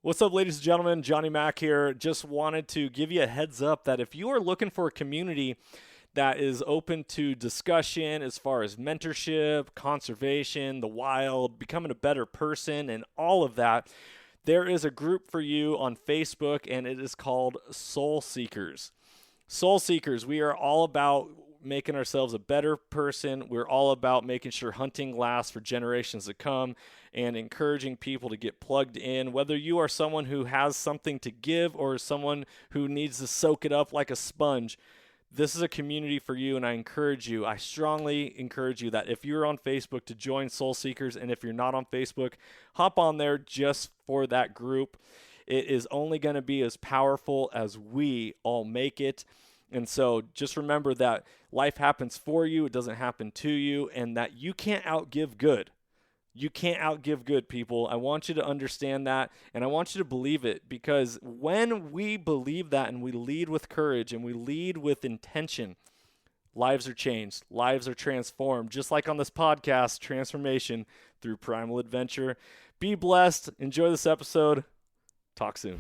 What's up, ladies and gentlemen? Johnny Mack here. Just wanted to give you a heads up that if you are looking for a community that is open to discussion as far as mentorship, conservation, the wild, becoming a better person, and all of that, there is a group for you on Facebook, and it is called Soul Seekers. Soul Seekers, we are all about making ourselves a better person. We're all about making sure hunting lasts for generations to come and encouraging people to get plugged in. Whether you are someone who has something to give or someone who needs to soak it up like a sponge, this is a community for you, and I strongly encourage you that if you're on Facebook to join Soul Seekers, and if you're not on Facebook, hop on there just for that group. It is only going to be as powerful as we all make it. And so just remember that life happens for you, it doesn't happen to you, and that you can't outgive good. You can't outgive good, people. I want you to understand that, and I want you to believe it, because when we believe that and we lead with courage and we lead with intention, lives are changed, lives are transformed, just like on this podcast, transformation through primal adventure. Be blessed. Enjoy this episode. Talk soon.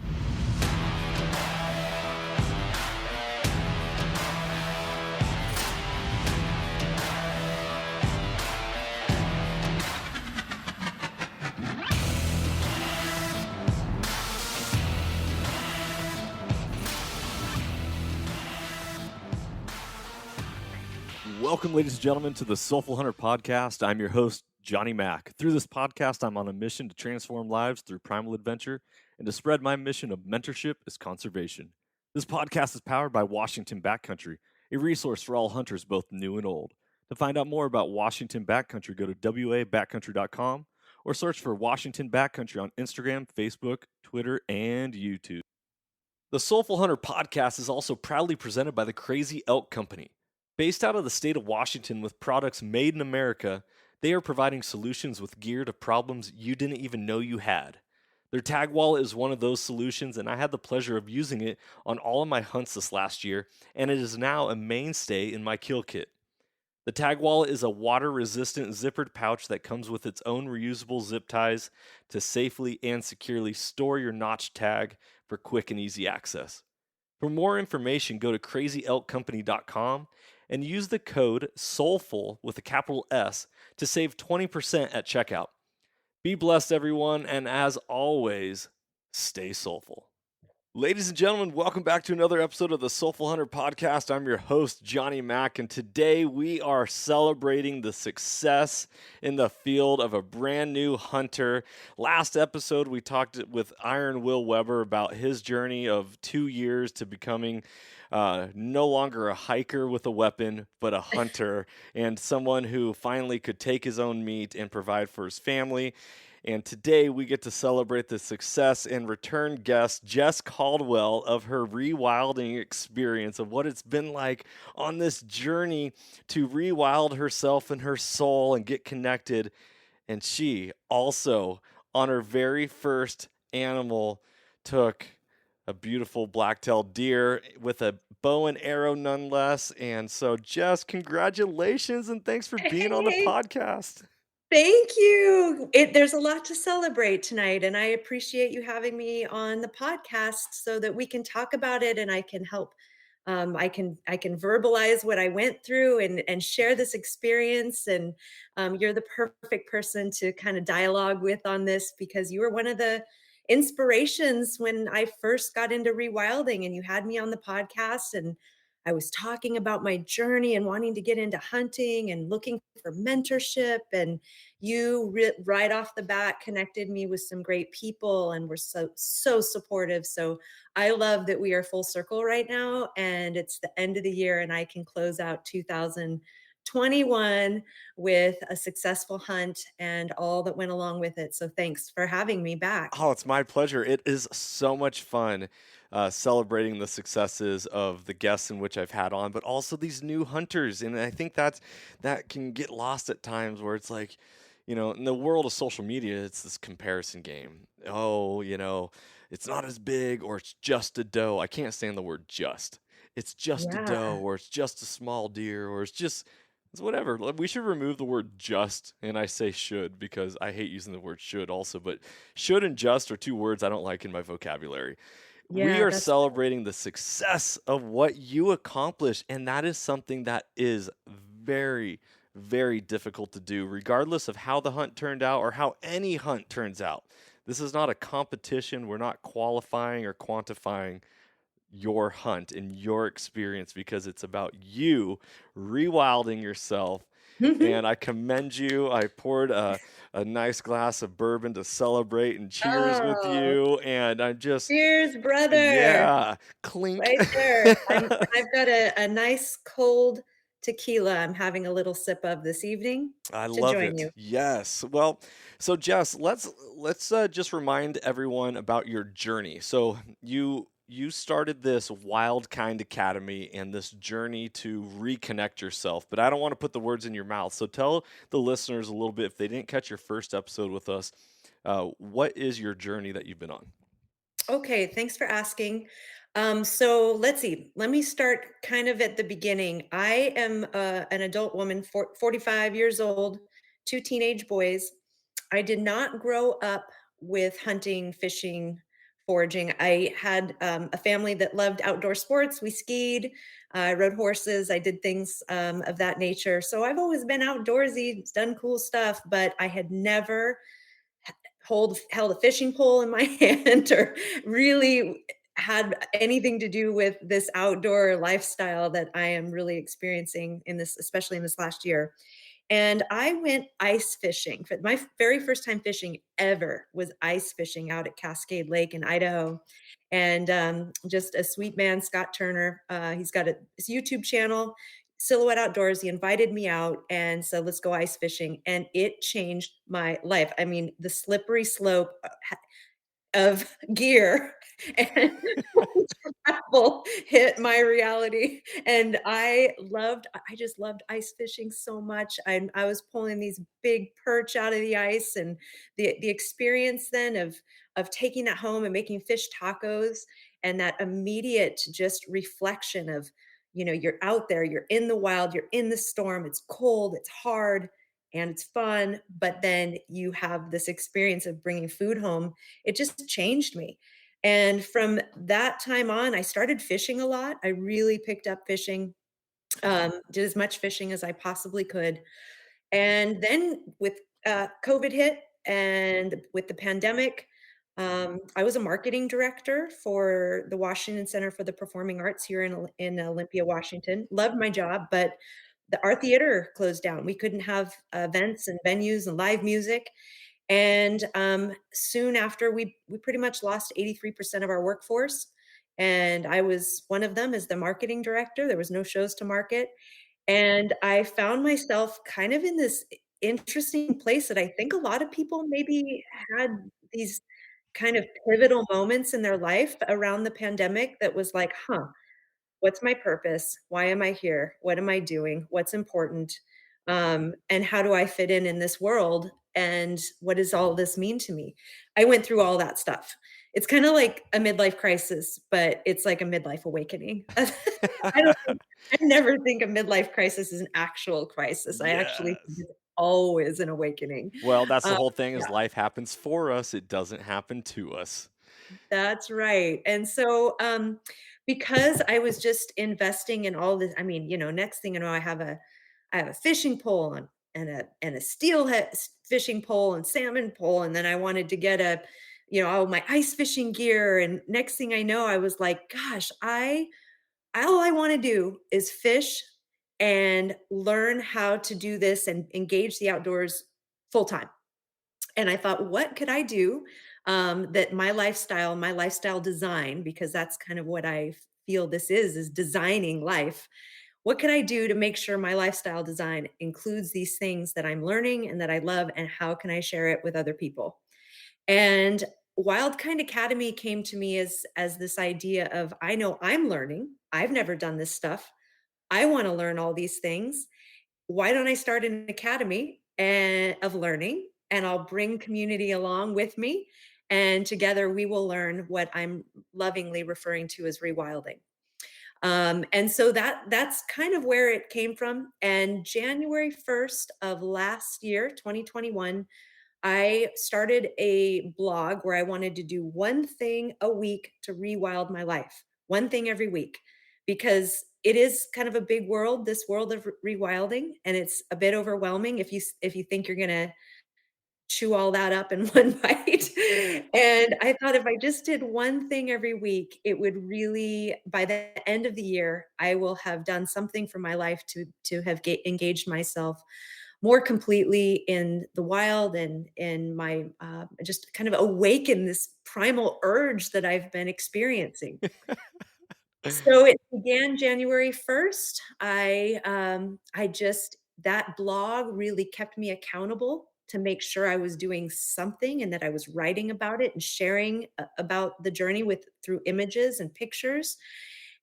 Welcome, ladies and gentlemen, to the Soulful Hunter Podcast. I'm your host, Johnny Mack. Through this podcast, I'm on a mission to transform lives through primal adventure and to spread my mission of mentorship as conservation. This podcast is powered by Washington Backcountry, a resource for all hunters, both new and old. To find out more about Washington Backcountry, go to wabackcountry.com or search for Washington Backcountry on Instagram, Facebook, Twitter, and YouTube. The Soulful Hunter Podcast is also proudly presented by the Crazy Elk Company. Based out of the state of Washington with products made in America, they are providing solutions with gear to problems you didn't even know you had. Their tag wallet is one of those solutions, and I had the pleasure of using it on all of my hunts this last year, and it is now a mainstay in my kill kit. The tag wallet is a water-resistant zippered pouch that comes with its own reusable zip ties to safely and securely store your notch tag for quick and easy access. For more information, go to crazyelkcompany.com and use the code SOULFUL with a capital S to save 20% at checkout. Be blessed, everyone, and as always, stay soulful. Ladies and gentlemen, welcome back to another episode of the Soulful Hunter Podcast. I'm your host, Johnny Mack, and today we are celebrating the success in the field of a brand new hunter. Last episode, we talked with Iron Will Weber about his journey of 2 years to becoming no longer a hiker with a weapon, but a hunter, and someone who finally could take his own meat and provide for his family. And today we get to celebrate the success and return guest, Jess Caldwell, of her rewilding experience, of what it's been like on this journey to rewild herself and her soul and get connected. And she also, on her very first animal, took a beautiful black-tailed deer with a bow and arrow nonetheless. And so, Jess, congratulations and thanks for being on the Hey, podcast. thank you. There's a lot to celebrate tonight, and I appreciate you having me on the podcast so that we can talk about it and I can help. I can verbalize what I went through and share this experience. And you're the perfect person to kind of dialogue with on this because you were one of the inspirations when I first got into rewilding, and you had me on the podcast and I was talking about my journey and wanting to get into hunting and looking for mentorship. And right off the bat connected me with some great people and were so supportive. So I love that we are full circle right now, and it's the end of the year and I can close out 2021 with a successful hunt and all that went along with it. So thanks for having me back. Oh, it's my pleasure. It is so much fun celebrating the successes of the guests in which I've had on, but also these new hunters. And I think that can get lost at times where it's like, in the world of social media, it's this comparison game. Oh, it's not as big, or it's just a doe. I can't stand the word just. It's just a doe, Yeah. or it's just a small deer, or it's just It's whatever. We should remove the word just, and I say should because I hate using the word should also, but should and just are two words I don't like in my vocabulary. We Yeah, are that's celebrating the success of what you accomplished, and that is something that is very, very difficult to do, regardless of how the hunt turned out or how any hunt turns out. This is not a competition. We're not qualifying or quantifying your hunt and your experience because it's about you rewilding yourself. Mhm. And I commend you. I poured a nice glass of bourbon to celebrate and cheers with Oh, you. And I'm just, cheers, brother. yeah, clink. Right there. I've got a nice cold tequila I'm having a little sip of this evening I to love join it. you. Yes. Well, so Jess, let's just remind everyone about your journey. So you started this Wildkind Academy and this journey to reconnect yourself. But I don't want to put the words in your mouth. So tell the listeners a little bit if they didn't catch your first episode with us. What is your journey that you've been on? Okay, thanks for asking. So let's see. Let me start kind of at the beginning. I am an adult woman, 45 years old, two teenage boys. I did not grow up with hunting, fishing, foraging. I had a family that loved outdoor sports. We skied, I rode horses, I did things of that nature. So I've always been outdoorsy, done cool stuff, but I had never held a fishing pole in my hand or really had anything to do with this outdoor lifestyle that I am really experiencing in this, especially in this last year. And I went ice fishing. For my very first time fishing ever was ice fishing out at Cascade Lake in Idaho. And just a sweet man, Scott Turner. He's got his YouTube channel, Silhouette Outdoors. He invited me out and said, let's go ice fishing. And it changed my life. I mean, the slippery slope of gear and travel hit my reality, and I just loved ice fishing so much. I was pulling these big perch out of the ice, and the experience then of taking that home and making fish tacos, and that immediate just reflection of, you're out there, you're in the wild, you're in the storm, it's cold, it's hard, and it's fun, but then you have this experience of bringing food home. It just changed me. And from that time on, I started fishing a lot. I really picked up fishing, did as much fishing as I possibly could. And then with COVID hit and with the pandemic, I was a marketing director for the Washington Center for the Performing Arts here in Olympia, Washington. Loved my job, but our theater closed down. We couldn't have events and venues and live music. And soon after, we pretty much lost 83% of our workforce. And I was one of them as the marketing director. There was no shows to market. And I found myself kind of in this interesting place that I think a lot of people maybe had these kind of pivotal moments in their life around the pandemic that was like, huh, what's my purpose? Why am I here? What am I doing? What's important? And how do I fit in this world? And what does all this mean to me? I went through all that stuff. It's kind of like a midlife crisis, but it's like a midlife awakening. I never think a midlife crisis is an actual crisis. I actually think Yes. it's always an awakening. Well, that's the Um, whole thing yeah. is life happens for us. It doesn't happen to us. That's right. And so, because I was just investing in all this, I mean, next thing you know, I have a fishing pole and a steelhead fishing pole and salmon pole, and then I wanted to get all my ice fishing gear. And next thing I know, I was like, gosh, all I want to do is fish and learn how to do this and engage the outdoors full time. And I thought, what could I do that my lifestyle design, because that's kind of what I feel this is designing life. What could I do to make sure my lifestyle design includes these things that I'm learning and that I love, and how can I share it with other people? And Wildkind Academy came to me as this idea of, I know I'm learning. I've never done this stuff. I want to learn all these things. Why don't I start an academy of learning, and I'll bring community along with me, and together we will learn what I'm lovingly referring to as rewilding. And so that's kind of where it came from. And January 1st of last year, 2021, I started a blog where I wanted to do one thing a week to rewild my life, one thing every week, because it is kind of a big world, this world of rewilding, and it's a bit overwhelming if you think you're gonna chew all that up in one bite. And I thought if I just did one thing every week, it would really, by the end of the year, I will have done something for my life to have engaged myself more completely in the wild and in my just kind of awaken this primal urge that I've been experiencing. So it began January 1st. I just that blog really kept me accountable to make sure I was doing something and that I was writing about it and sharing about the journey with through images and pictures.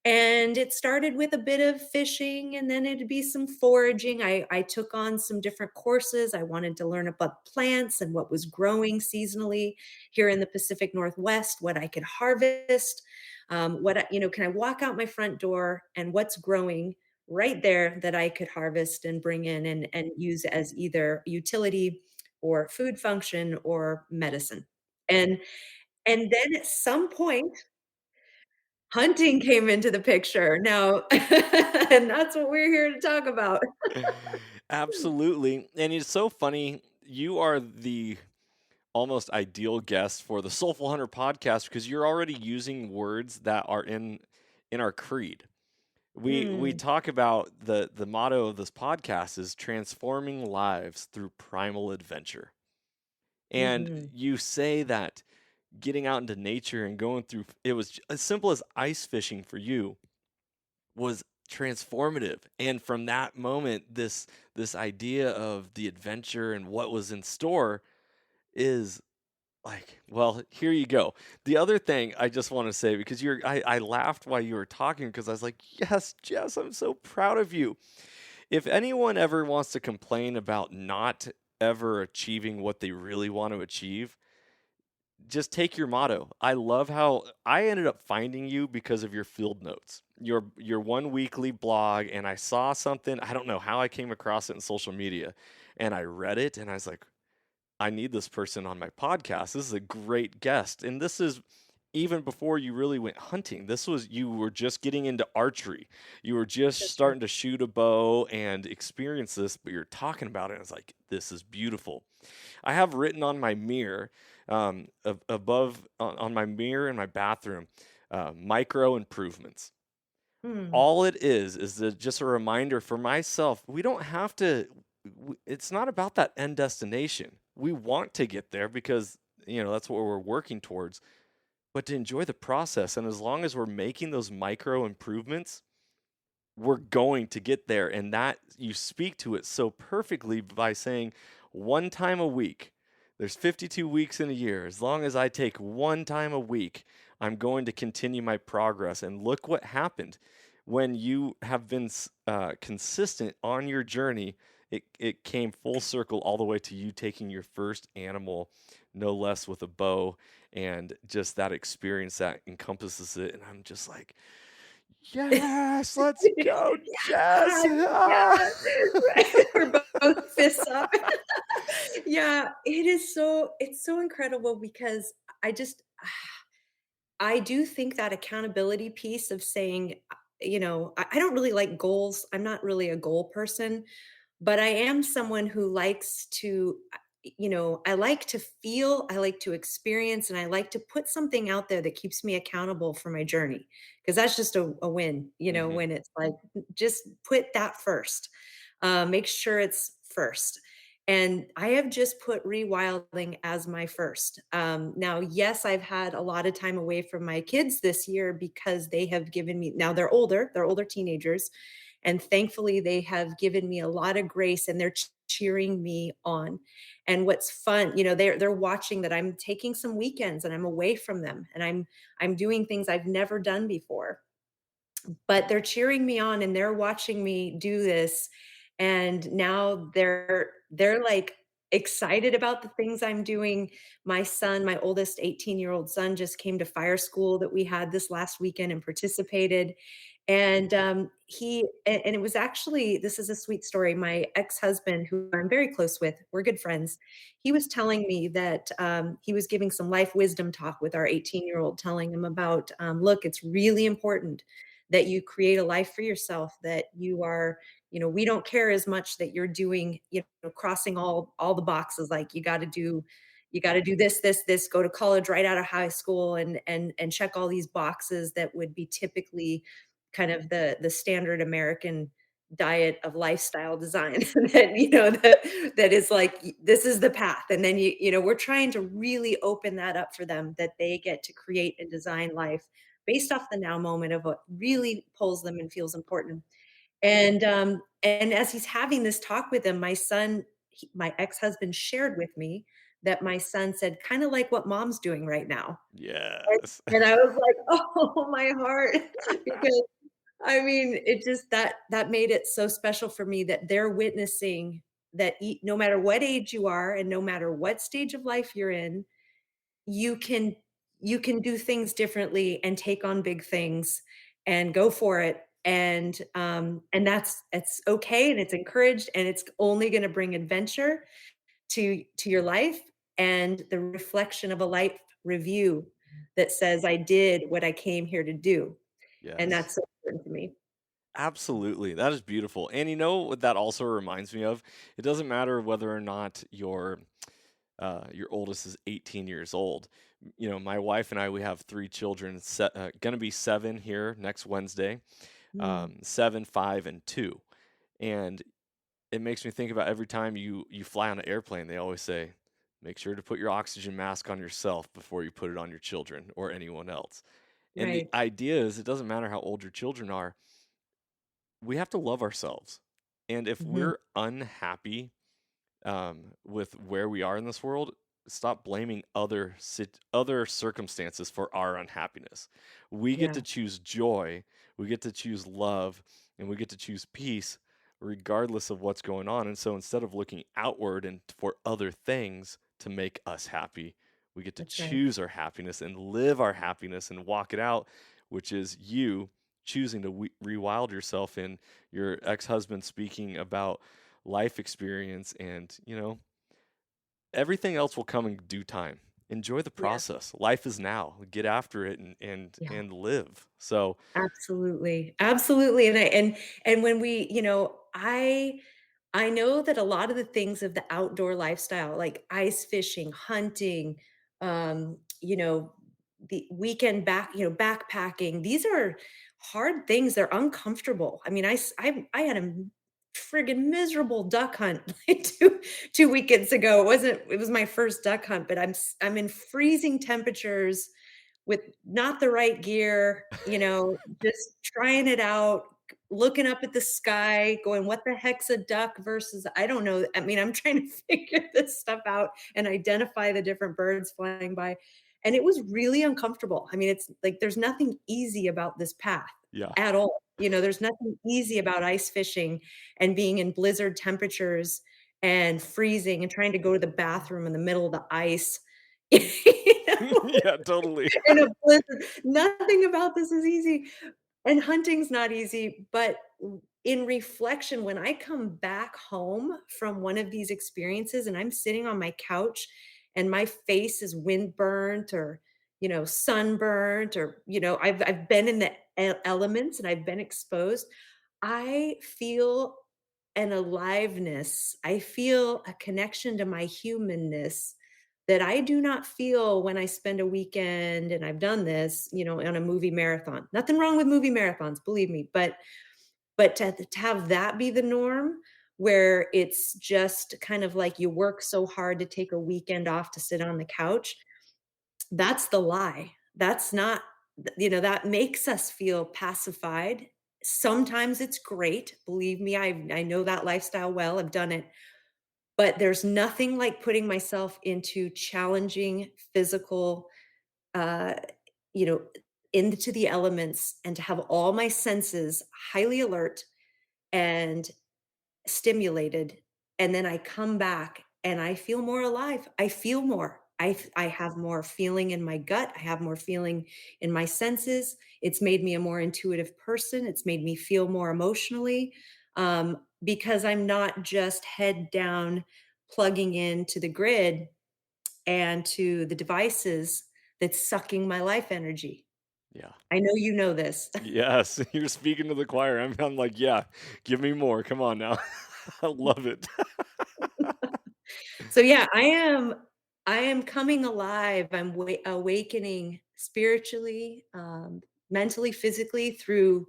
And it started with a bit of fishing and then it'd be some foraging. I took on some different courses. I wanted to learn about plants and what was growing seasonally here in the Pacific Northwest, what I could harvest, can I walk out my front door and what's growing right there that I could harvest and bring in and use as either utility or food function or medicine. And and then at some point hunting came into the picture. Now and that's what we're here to talk about. Absolutely. And it's so funny. You are the almost ideal guest for the Soulful Hunter podcast because you're already using words that are in our creed. We Mm, talk about the motto of this podcast is transforming lives through primal adventure. And mhm, you say that getting out into nature and going through it was as simple as ice fishing for you was transformative. And from that moment, this idea of the adventure and what was in store is like, well, here you go. The other thing I just want to say, because I laughed while you were talking because I was like, yes, Jess, I'm so proud of you. If anyone ever wants to complain about not ever achieving what they really want to achieve, just take your motto. I love how I ended up finding you because of your field notes, your one weekly blog, and I saw something. I don't know how I came across it in social media, and I read it, and I was like, I need this person on my podcast. This is a great guest, and this is even before you really went hunting. This was you were just getting into archery. You were just that's right. starting to shoot a bow and experience this, but you're talking about it. And it's like this is beautiful. I have written on my mirror, above on my mirror in my bathroom, micro improvements. Mm, All it is just a reminder for myself. We don't have to. It's not about that end destination. We want to get there because that's what we're working towards. But to enjoy the process, and as long as we're making those micro improvements, we're going to get there. And that you speak to it so perfectly by saying one time a week. There's 52 weeks in a year. As long as I take one time a week, I'm going to continue my progress. And look what happened when you have been consistent on your journey. It came full circle all the way to you taking your first animal, no less with a bow, and just that experience that encompasses it. And I'm just like, yes, let's go, Jess. Yeah, Ah. yeah, right. We're both fists up. Yeah, it's so incredible because I just I do think that accountability piece of saying, I don't really like goals. I'm not really a goal person, but I am someone who likes to, I like to feel, I like to experience, and I like to put something out there that keeps me accountable for my journey. Because that's just a win, Mhm. when it's like, just put that first. Make sure it's first. And I have just put rewilding as my first. Now, yes, I've had a lot of time away from my kids this year because they have given me, now they're older teenagers. And thankfully, they have given me a lot of grace and they're cheering me on. And what's fun, they're watching that I'm taking some weekends and I'm away from them and I'm doing things I've never done before, but they're cheering me on and they're watching me do this, and now they're like excited about the things I'm doing. My son, my oldest 18-year-old son, just came to fire school that we had this last weekend and participated, And and it was actually, this is a sweet story. My ex-husband, who I'm very close with, we're good friends. He was telling me that he was giving some life wisdom talk with our 18-year-old, telling him about, look, it's really important that you create a life for yourself, that you are, we don't care as much that you're doing, crossing all the boxes, like you got to do this, go to college right out of high school, and check all these boxes that would be typically kind of the standard American diet of lifestyle design that, that is like, this is the path. And then we're trying to really open that up for them, that they get to create and design life based off the now moment of what really pulls them and feels important. And as he's having this talk with him, my ex-husband shared with me that my son said, kind of like what mom's doing right now. And Yes. and I was like, "Oh, my heart," because, I mean, it just, that made it so special for me that they're witnessing that, no matter what age you are and no matter what stage of life you're in, you can you can do things differently and take on big things and go for it. And that's it's okay, and it's encouraged, and it's only gonna bring adventure to your life, and the reflection of a life review that says, "I did what I came here to do." And Yes. that's so important to me. Absolutely. That is beautiful. And you know what that also reminds me of? It doesn't matter whether or not your oldest is 18 years old. You know, my wife and I, we have three children, gonna be 7 here next Wednesday, Mm, 7, 5, and 2. And it makes me think about every time you fly on an airplane, they always say, make sure to put your oxygen mask on yourself before you put it on your children or anyone else. And the right. idea is, it doesn't matter how old your children are, we have to love ourselves. And if Mhm. we're unhappy with where we are in this world, stop blaming other circumstances for our unhappiness. We get Yeah, to choose joy, we get to choose love, and we get to choose peace regardless of what's going on. And so instead of looking outward and for other things to make us happy, we get to that's right. choose our happiness and live our happiness and walk it out, which is you choosing to rewild yourself, in your ex-husband speaking about life experience. And everything else will come in due time. Enjoy the Yeah, process. Life is now. Get after it, yeah. and live. So Absolutely, absolutely, and when we, I know that a lot of the things of the outdoor lifestyle, like ice fishing, hunting, you know, the weekend backpacking, these are hard things. They're uncomfortable. I mean, I had a friggin' miserable duck hunt like two weekends ago. It was my first duck hunt, but I'm in freezing temperatures with not the right gear, just trying it out, looking up at the sky, going, "What the heck's a duck versus I don't know." I mean, I'm trying to figure this stuff out and identify the different birds flying by, and it was really uncomfortable. I mean, it's like there's nothing easy about this path yeah. at all. There's nothing easy about ice fishing and being in blizzard temperatures and freezing and trying to go to the bathroom in the middle of the ice. You know? Yeah, totally. In a blizzard. Nothing about this is easy, and hunting's not easy, but in reflection, when I come back home from one of these experiences and I'm sitting on my couch and my face is windburnt or, sunburnt, or, I've been in the elements and I've been exposed, I feel an aliveness. I feel a connection to my humanness that I do not feel when I spend a weekend, and I've done this, on a movie marathon. Nothing wrong with movie marathons, believe me, but to have that be the norm, where it's just kind of like you work so hard to take a weekend off to sit on the couch, that's the lie. That's not, that makes us feel pacified. Sometimes it's great. Believe me, I know that lifestyle well. I've done it. But there's nothing like putting myself into challenging physical, uh, you know, into the elements, and to have all my senses highly alert and stimulated. And then I come back and I feel more alive. I feel more. I have more feeling in my gut. I have more feeling in my senses. It's made me a more intuitive person. It's made me feel more emotionally, because I'm not just head down plugging into the grid and to the devices that's sucking my life energy. Yeah. I know you know this. Yes, you're speaking to the choir. I'm like, yeah, give me more. Come on now. I love it. So yeah, I am coming alive. I'm awakening spiritually, mentally, physically through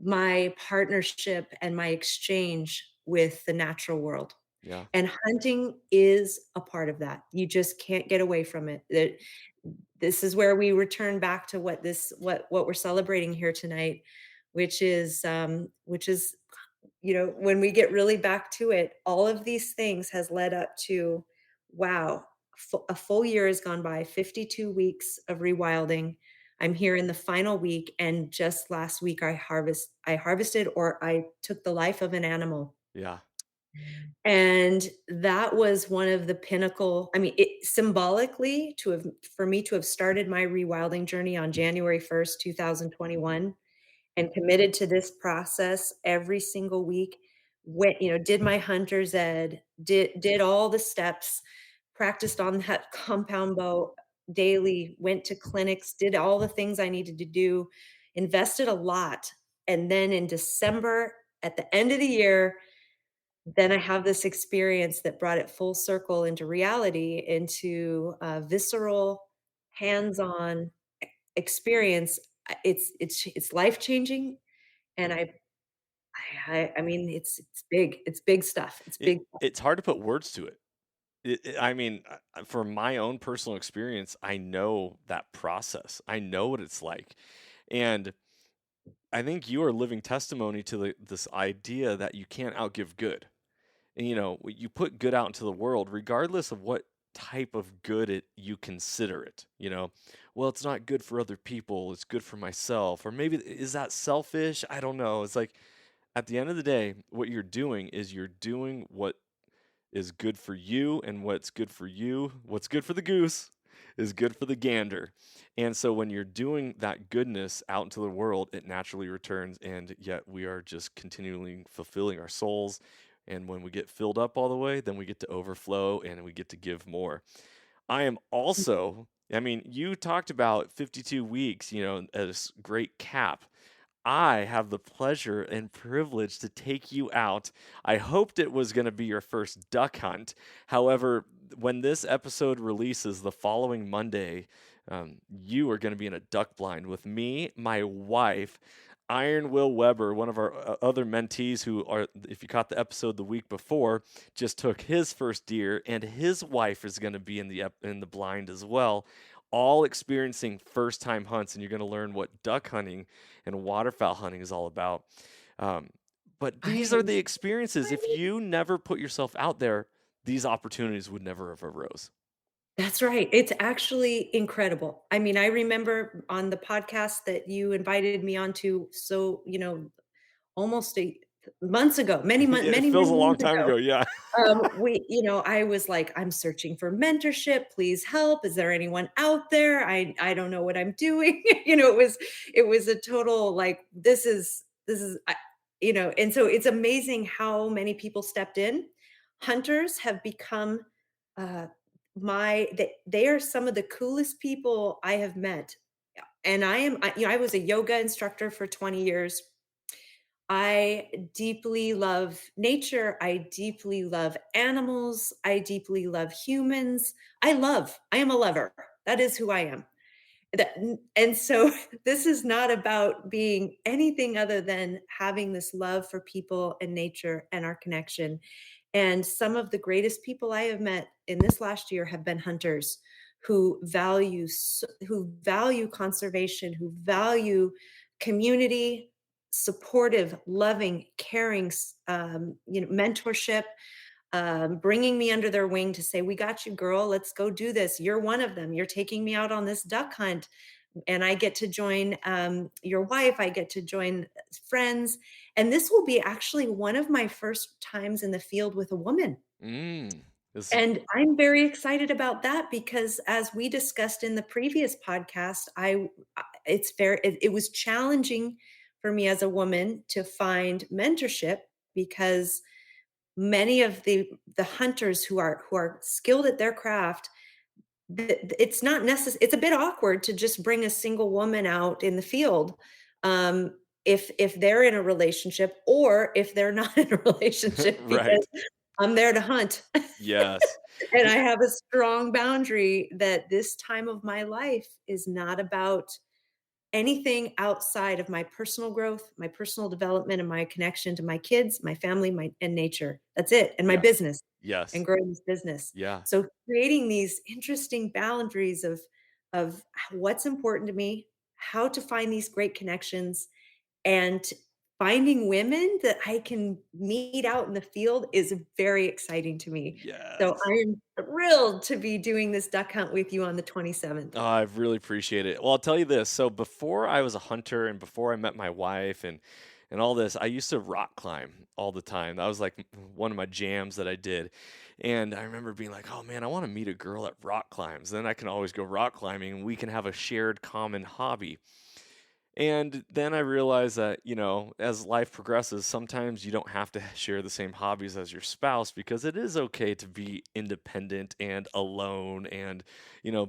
my partnership and my exchange with the natural world. Yeah. And hunting is a part of that. You just can't get away from it. This is where we return back to what we're celebrating here tonight, which is when we get really back to it, all of these things has led up to, wow, a full year has gone by, 52 weeks of rewilding. I'm here in the final week, and just last week I harvested, or I took the life of an animal. Yeah. And that was one of the pinnacle. I mean, it symbolically, for me to have started my rewilding journey on January 1st, 2021, and committed to this process every single week, did my hunter's ed, did all the steps, practiced on that compound bow daily, went to clinics, did all the things I needed to do, invested a lot. And then in December, at the end of the year, then I have this experience that brought it full circle into reality, into a visceral, hands-on experience. It's life-changing, and I mean, it's big. It's big stuff. It's big stuff. It's hard to put words to it. I mean, from my own personal experience, I know that process. I know what it's like. And I think you are living testimony to this idea that you can't outgive good. And, you put good out into the world, regardless of what type of good you consider it. Well, it's not good for other people, it's good for myself. Or maybe is that selfish? I don't know. It's like at the end of the day, what you're doing is you're doing what is good for you, and what's good for you, what's good for the goose is good for the gander. And so when you're doing that goodness out into the world, it naturally returns, and yet we are just continually fulfilling our souls. And when we get filled up all the way, then we get to overflow and we get to give more. I am also, I mean, you talked about 52 weeks, as great cap. I have the pleasure and privilege to take you out. I hoped it was going to be your first duck hunt. However, when this episode releases the following Monday, you are going to be in a duck blind with me, my wife, Iron Will Weber, one of our other mentees who are, if you caught the episode the week before, just took his first deer, and his wife is going to be in the blind as well, all experiencing first time hunts, and you're going to learn what duck hunting and waterfowl hunting is all about. Um, but I these are am the experiences. If excited. you never put yourself out there, these opportunities would never have arose. That's right. It's actually incredible. I mean, I remember on the podcast that you invited me onto, so, almost months ago, It many, feels many a long moons time ago. ago. Yeah. I was like, I'm searching for mentorship. Please help. Is there anyone out there? I don't know what I'm doing. It was a total like, and so it's amazing how many people stepped in. Hunters have become uh, they are some of the coolest people I have met. And I was a yoga instructor for 20 years. I deeply love nature. I deeply love animals. I deeply love humans. I am a lover. That is who I am. And so this is not about being anything other than having this love for people and nature and our connection. And some of the greatest people I have met in this last year have been hunters who value conservation, who value community, supportive, loving, caring, mentorship, bringing me under their wing to say, "We got you, girl. Let's go do this. You're one of them. You're taking me out on this duck hunt, and I get to join your wife. I get to join friends, and this will be actually one of my first times in the field with a woman." Mm. This, And I'm very excited about that because as we discussed in the previous podcast, it was challenging for me as a woman to find mentorship because many of the hunters who are skilled at their craft, it's not necessary. It's a bit awkward to just bring a single woman out in the field, um, if they're in a relationship or if they're not in a relationship because right. I'm there to hunt. Yes. And I have a strong boundary that this time of my life is not about anything outside of my personal growth, my personal development, and my connection to my kids, my family, and nature. That's it, and my Yes. business and Yes. growing this business. Yeah. So creating these interesting boundaries of what's important to me, how to find these great connections, and finding women that I can meet out in the field is very exciting to me. So Yes. I am thrilled to be doing this duck hunt with you on the 27th. Oh, I really appreciate it. Well, I'll tell you this. So before I was a hunter and before I met my wife and all this, I used to rock climb all the time. That was like one of my jams that I did. And I remember being like, "Oh man, I want to meet a girl that rock climbs. Then I can always go rock climbing and we can have a shared common hobby." And then I realized that, as life progresses, sometimes you don't have to share the same hobbies as your spouse because it is okay to be independent and alone and,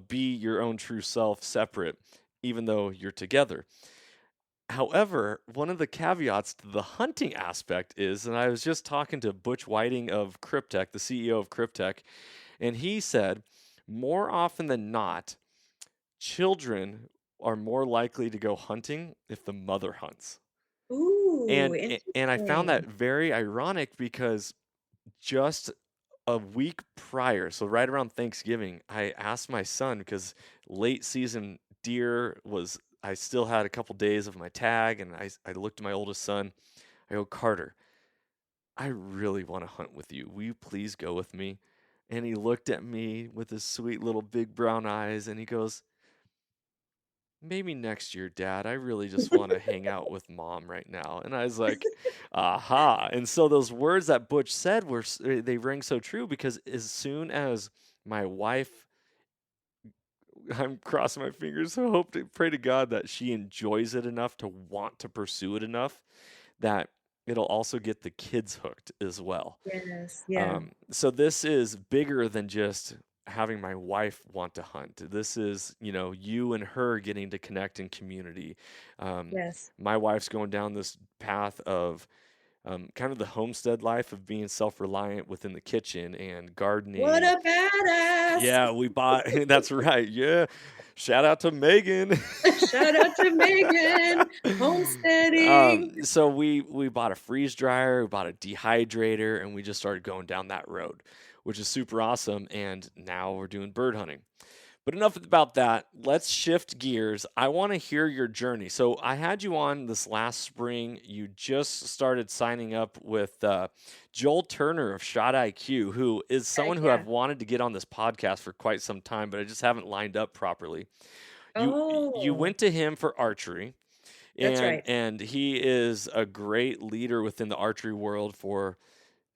be your own true self separate, even though you're together. However, one of the caveats to the hunting aspect is, and I was just talking to Butch Whiting of Cryptech, the CEO of Cryptech, and he said, more often than not, children are more likely to go hunting if the mother hunts. Ooh, And I found that interesting. very ironic because just a week prior, so right around Thanksgiving, I asked my son because late season deer was I still had a couple days of my tag and I looked at my oldest son. I go, "Carter, I really want to hunt with you. Will you please go with me?" And he looked at me with his sweet little big brown eyes and he goes, "Maybe next year, Dad. I really just want to hang out with Mom right now." And I was like, "Aha!" And so those words that Butch said they ring so true because as soon as my wife, I'm crossing my fingers, so hope to pray to God that she enjoys it enough to want to pursue it enough that it'll also get the kids hooked as well. Yes, yeah, So this is bigger than just having my wife want to hunt. This is, you and her getting to connect in community. Um, yes. my wife's going down this path of kind of the homestead life of being self-reliant within the kitchen and What gardening. a badass. Yeah, we bought. That's right. Yeah, shout out to Megan. Shout out to Megan, homesteading. So we bought a freeze dryer, we bought a dehydrator, and we just started going down that road, which is super awesome. And now we're doing bird hunting. But enough about that. Let's shift gears. I want to hear your journey. So I had you on this last spring. You just started signing up with Joel Turner of Shot IQ, who is Heck someone who yeah. I've wanted to get on this podcast for quite some time, but I just haven't lined up properly. You Oh, went to him for archery, that's and right. and he is a great leader within the archery world for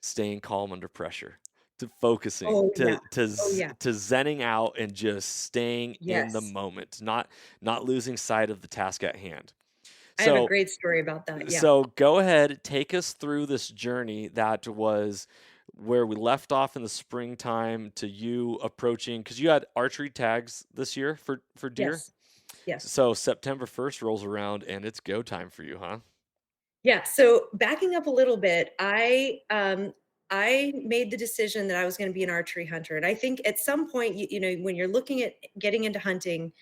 staying calm under pressure, to focusing, Oh, yeah. Oh, yeah. to zenning out and just staying in the Yes. moment, not losing sight of the task at hand. I have a So great story about that, yeah. so go ahead, take us through this journey that was where we left off in the springtime to you approaching because you had archery tags this year for deer. Yes, yes. So September 1st rolls around and it's go time for you, huh? Yeah, so backing up a little bit, I made the decision that I was gonna be an archery hunter, and I think at some point, when you're looking at getting into hunting,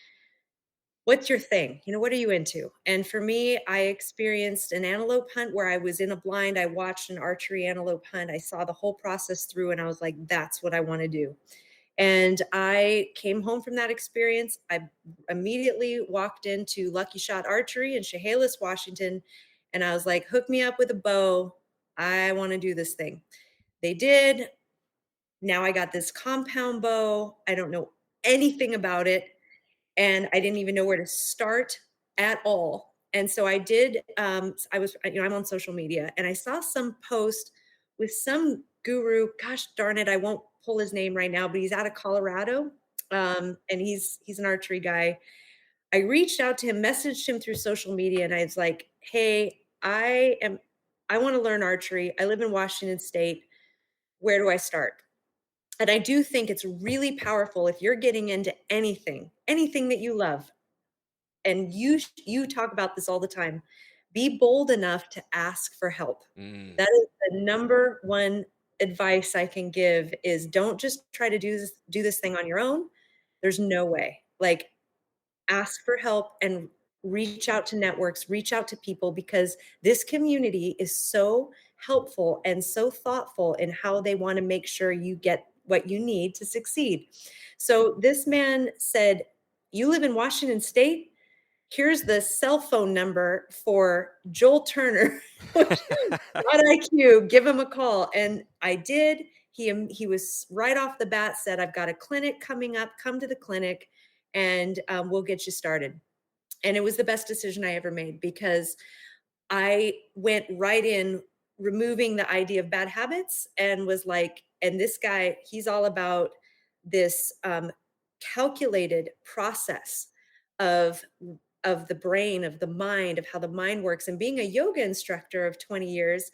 what's your thing? What are you into? And for me, I experienced an antelope hunt where I was in a blind. I watched an archery antelope hunt. I saw the whole process through and I was like, that's what I want to do. And I came home from that experience. I immediately walked into Lucky Shot Archery in Chehalis, Washington. And I was like, hook me up with a bow. I want to do this thing. They did. Now I got this compound bow. I don't know anything about it and I didn't even know where to start at all. And so I did. I was, I'm on social media, and I saw some post with some guru. Gosh darn it, I won't pull his name right now, but he's out of Colorado, and he's an archery guy. I reached out to him, messaged him through social media, and I was like, "Hey, I want to learn archery. I live in Washington State. Where do I start?" And I do think it's really powerful if you're getting into anything that you love, and you talk about this all the time. Be bold enough to ask for help. Mm. That is the number one advice I can give is don't just try to do this thing on your own. There's no way. Like ask for help and reach out to networks, reach out to people because this community is so helpful and so thoughtful in how they want to make sure you get what you need to succeed. So this man said, "You live in Washington State? Here's the cell phone number for Joel Turner, which God IQ, give him a call." And I did. He was right off the bat said, "I've got a clinic coming up. Come to the clinic, and we'll get you started." And it was the best decision I ever made because I went right in removing the idea of bad habits and was like, and this guy, he's all about this calculated process of of the brain, of the mind, of how the mind works. And being a yoga instructor of 20 years,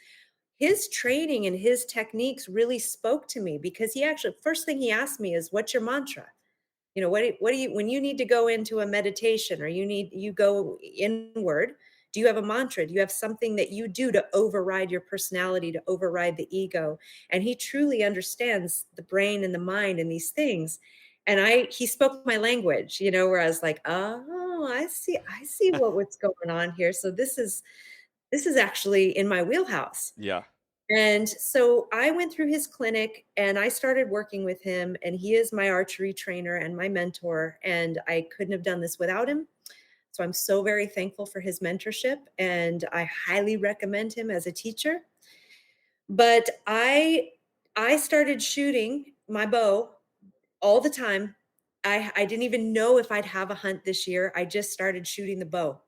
his training and his techniques really spoke to me because he actually, first thing he asked me is, "What's your mantra?" What do you when you need to go into a meditation or you go inward, do you have a mantra? Do you have something that you do to override your personality, to override the ego? And he truly understands the brain and the mind and these things. And he spoke my language, where I was like, "Oh, I see what's going on here. So this is actually in my wheelhouse." Yeah. And so I went through his clinic and I started working with him, and he is my archery trainer and my mentor. And I couldn't have done this without him. So I'm so very thankful for his mentorship, and I highly recommend him as a teacher. But I started shooting my bow all the time. I didn't even know if I'd have a hunt this year. I just started shooting the bow.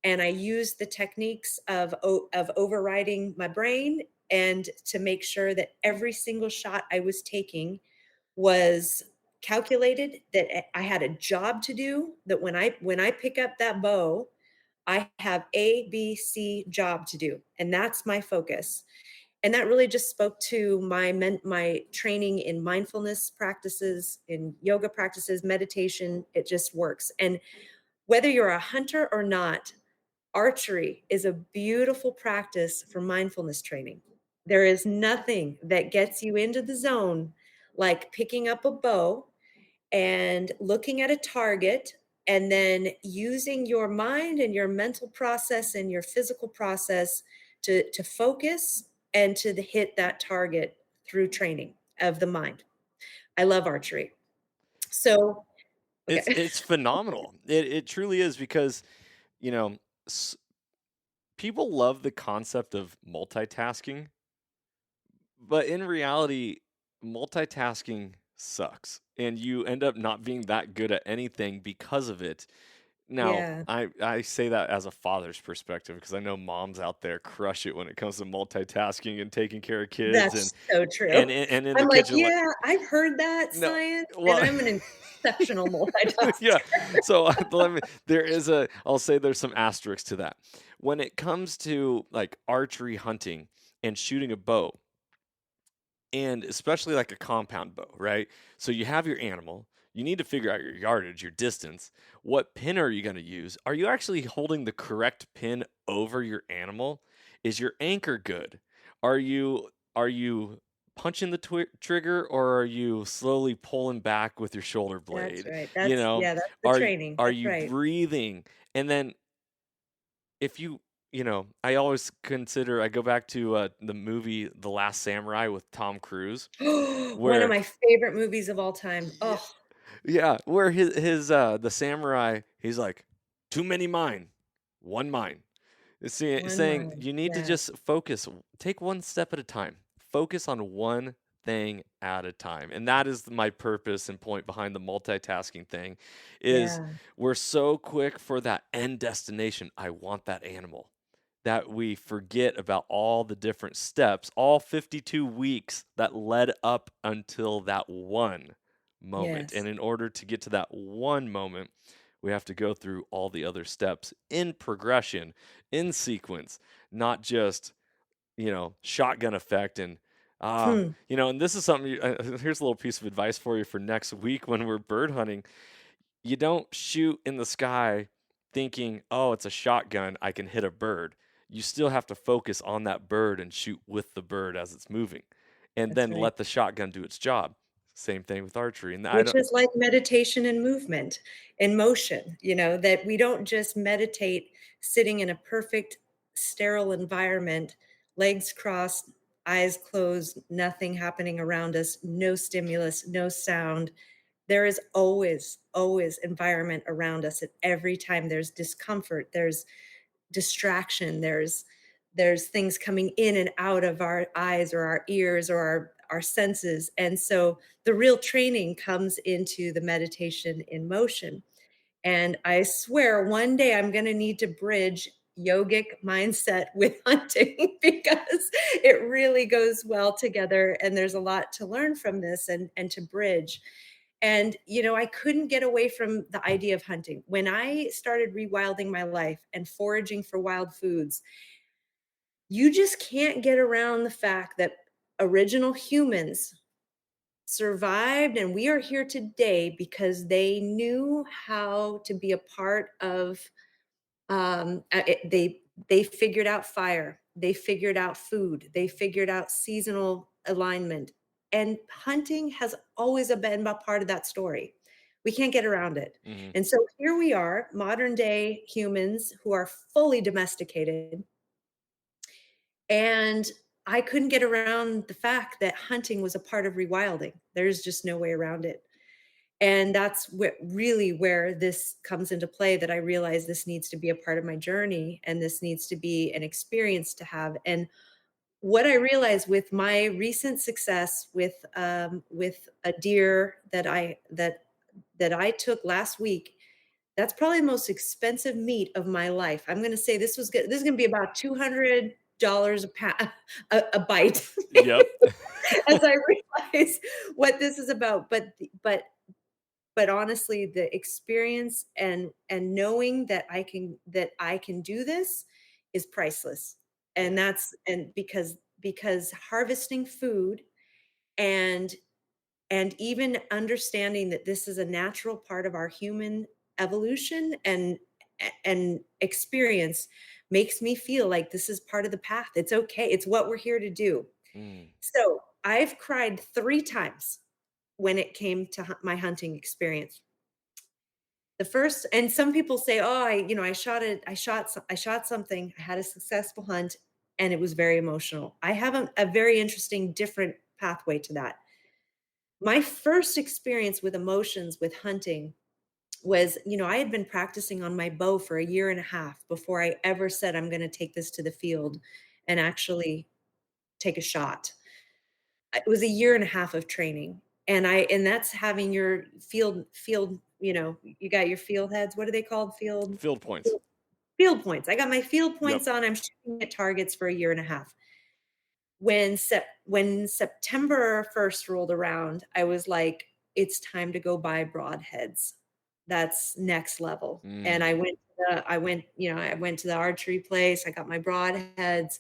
And I used the techniques of overriding my brain and to make sure that every single shot I was taking was calculated, that I had a job to do, that when I pick up that bow, I have a b c job to do, and that's my focus. And that really just spoke to my training in mindfulness practices, in yoga practices, meditation. It just works. And whether you're a hunter or not, archery is a beautiful practice for mindfulness training. There is nothing that gets you into the zone like picking up a bow and looking at a target and then using your mind and your mental process and your physical process to focus and to hit that target through training of the mind. I love archery. So, It's okay. it's phenomenal. It truly is because, you know, s people love the concept of multitasking, but in reality, multitasking sucks, and you end up not being that good at anything because of it. Now, Yeah, I say that as a father's perspective because I know moms out there crush it when it comes to multitasking and taking care of kids that's so true. and in the I'm like, kitchen, like, "Yeah, I've heard that no, science, and well, I'm an exceptional yeah. multitasker." So I'll say there's some asterisks to that. When it comes to like archery hunting and shooting a bow, and especially like a compound bow, right? So you have your animal, you need to figure out your yardage, your distance. What pin are you going to use? Are you actually holding the correct pin over your animal? Is your anchor good? Are you punching the trigger, or are you slowly pulling back with your shoulder That's blade? right. You know, That's the are training. are That's you right. breathing? And then if I always consider, I go back to the movie The Last Samurai with Tom Cruise, One of where my favorite movies of all time. yeah, Oh, yeah, where his the samurai, he's like, too many mine, one mine. one Saying mind. you need to Yes. just focus, take one step at a time, focus on one thing at a time, and that is my purpose and point behind the multitasking thing. Is Yeah. we're so quick for that end destination. I want that animal. that we forget about all the different steps, all 52 weeks that led up until that one moment. Yes. And in order to get to that one moment, we have to go through all the other steps in progression, in sequence, not just, shotgun effect and Hmm. and this is something here's a little piece of advice for you for next week when we're bird hunting. You don't shoot in the sky thinking, "Oh, it's a shotgun, I can hit a bird." You still have to focus on that bird and shoot with the bird as it's moving, and That's then right. let the shotgun do its job. Same thing with archery, and I Which don't. is like meditation and movement and motion, that we don't just meditate sitting in a perfect sterile environment, legs crossed, eyes closed, nothing happening around us, no stimulus, no sound. There is always, always environment around us. At every time there's discomfort, there's distraction, there's things coming in and out of our eyes or our ears or our senses. And so the real training comes into the meditation in motion. And I swear one day I'm going to need to bridge yogic mindset with hunting because it really goes well together, and there's a lot to learn from this and to bridge. And I couldn't get away from the idea of hunting. When I started rewilding my life and foraging for wild foods, you just can't get around the fact that original humans survived and we are here today because they knew how to be a part of they figured out fire, they figured out food, they figured out seasonal alignment, and hunting has always been a part of that story. We can't get around it. Mhm. And so here we are, modern day humans who are fully domesticated, and I couldn't get around the fact that hunting was a part of rewilding. There's just no way around it. And that's where this comes into play, that I realize this needs to be a part of my journey and this needs to be an experience to have. And what I realized with my recent success with a deer that I took last week, that's probably the most expensive meat of my life. I'm going to say this is going to be about $200 a bite. Yep. As I realize what this is about. But honestly, the experience and knowing that I can do this is priceless. Yeah. And because harvesting food and and even understanding that this is a natural part of our human evolution and experience makes me feel like this is part of the path. It's okay. It's what we're here to do. Mm. So, I've cried 3 times when it came to my hunting experience. The first, and some people say, "Oh, I shot something. I had a successful hunt, and it was very emotional." I have a very interesting, different pathway to that. My first experience with emotions with hunting was, I had been practicing on my bow for a year and a half before I ever said, "I'm gonna take this to the field and actually take a shot." It was a year and a half of training, and that's having your field, you got your field heads. What are they called? Field points. Field points. I got my field Yep. points on. I'm shooting at targets for a year and a half. When September 1st rolled around, I was like, it's time to go buy broadheads. That's next level. And I Mm. went to the archery place. I got my broadheads.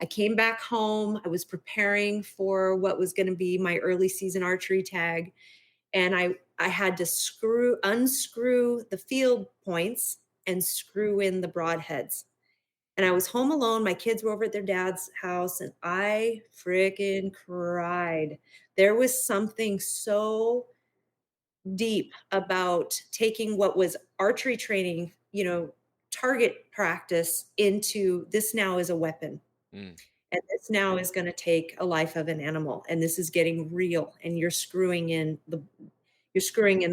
I came back home. I was preparing for what was going to be my early season archery tag, and I had to unscrew the field points and screw in the broadheads. And I was home alone. My kids were over at their dad's house, and I freaking cried. There was something so deep about taking what was archery training, target practice, into this now is a weapon. Mm. And this now is gonna take a life of an animal, and this is getting real, and you're screwing in the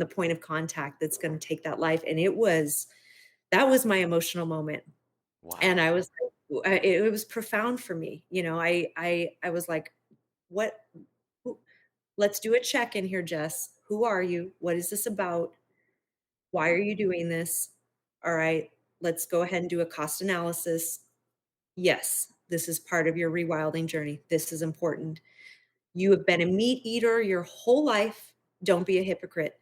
point of contact that's gonna take that life, and that was my emotional moment, and Wow. I was like, it was profound for me, I was like, "What who let's do a check in here, Jess. Who are you? What is this about? Why are you doing this? Alright, let's go ahead and do a cost analysis. Yes, this is part of your rewilding journey. This is important. You have been a meat eater your whole life. Don't be a hypocrite.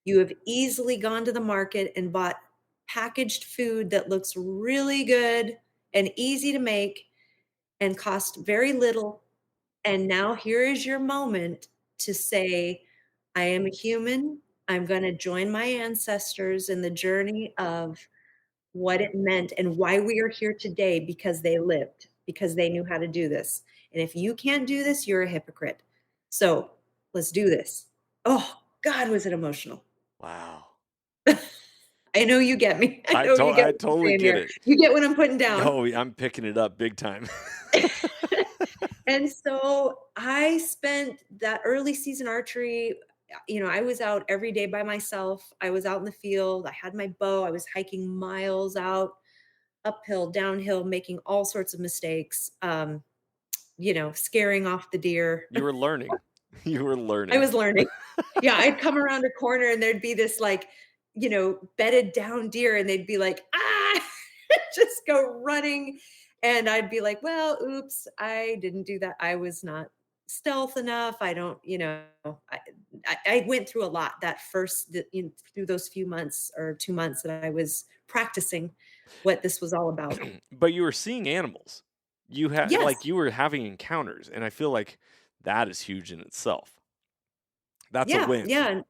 You have easily gone to the market and bought packaged food that looks really good and easy to make and cost very little. And now here is your moment to say, I am a human. I'm going to join my ancestors in the journey of what it meant and why we are here today because they lived, because they knew how to do this. And if you can't do this, you're a hypocrite. So let's do this. Oh, God, was it emotional? Wow. I know you get me. I I know you to get I what I'm totally saying get here. it. You get what I'm putting down. Oh, I'm picking it up big time. And so I spent that early season archery, I was out every day by myself. I was out in the field. I had my bow. I was hiking miles out, uphill, downhill, making all sorts of mistakes, scaring off the deer. You were learning. You were I learning. was learning. Yeah, I'd come around a corner and there'd be this like, bedded down deer and they'd be like, ah, just go running. And I'd be like, well, oops, I didn't do that. I was not stealth enough. I don't, I went through a lot that through those few months or 2 months that I was practicing what this was all about. But you were seeing animals. You had Yes. like, you were having encounters, and I feel like that is huge in itself. That's a Yeah. win. Yeah.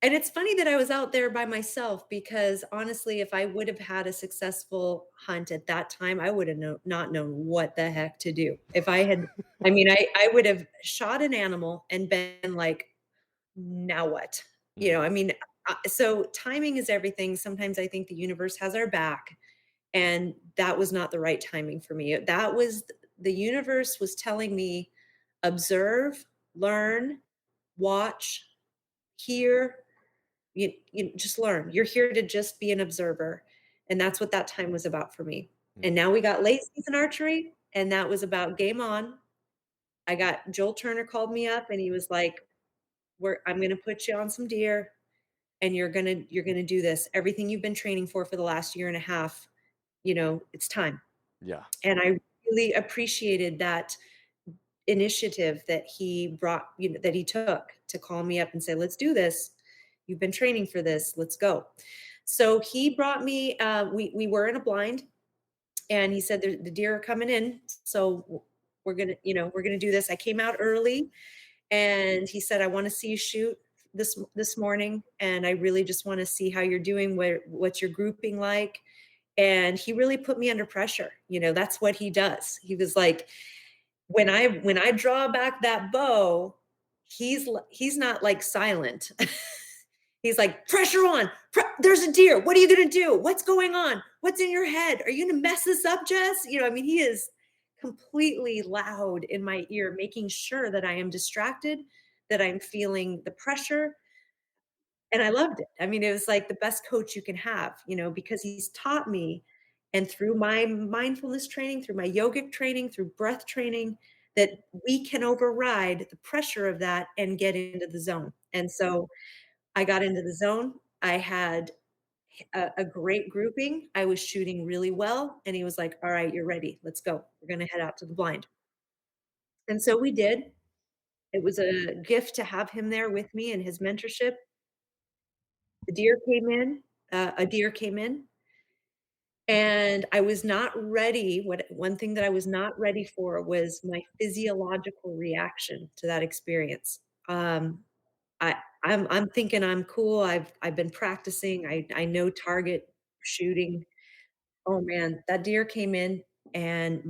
And it's funny that I was out there by myself because honestly, if I would have had a successful hunt at that time, I would have not known what the heck to do. If I had, I mean, I would have shot an animal and been like, now what? Mm, I mean, so timing is everything. Sometimes I think the universe has our back, and that was not the right timing for me. That was the universe was telling me, observe, learn, watch, hear, you just learn. You're here to just be an observer. And that's what that time was about for me. mm. And now we got late season archery, and that was about game on. I got Joel Turner called me up and he was like, I'm gonna put you on some deer and you're gonna do this. Everything you've been training for the last year and a half, it's time. Yeah. And I really appreciated that initiative that he brought, that he took to call me up and say, let's do this. You've been training for this. Let's go. So he brought me, we were in a blind and he said, the deer are coming in. So we're going to do this. I came out early and he said, I want to see you shoot this morning. And I really just want to see how you're doing, what's your grouping like. And he really put me under pressure. That's what he does. He was like, when I draw back that bow, he's not like silent. He's like, pressure on. There's a deer. What are you gonna do? What's going on? What's in your head? Are you gonna mess this up, Jess? I mean, he is completely loud in my ear, making sure that I am distracted, that I'm feeling the pressure, and I loved it. I mean, it was like the best coach you can have, because he's taught me, and through my mindfulness training, through my yogic training, through breath training, that we can override the pressure of that and get into the zone. And so I got into the zone. I had a great grouping. I was shooting really well. And he was like, all right, you're ready. Let's go. We're going to head out to the blind. And so we did. It was a gift to have him there with me and his mentorship. The deer came in, a deer came in, and I was not ready. One thing that I was not ready for was my physiological reaction to that experience. I I'm thinking I'm cool. I've been practicing. I know target shooting. Oh man, that deer came in and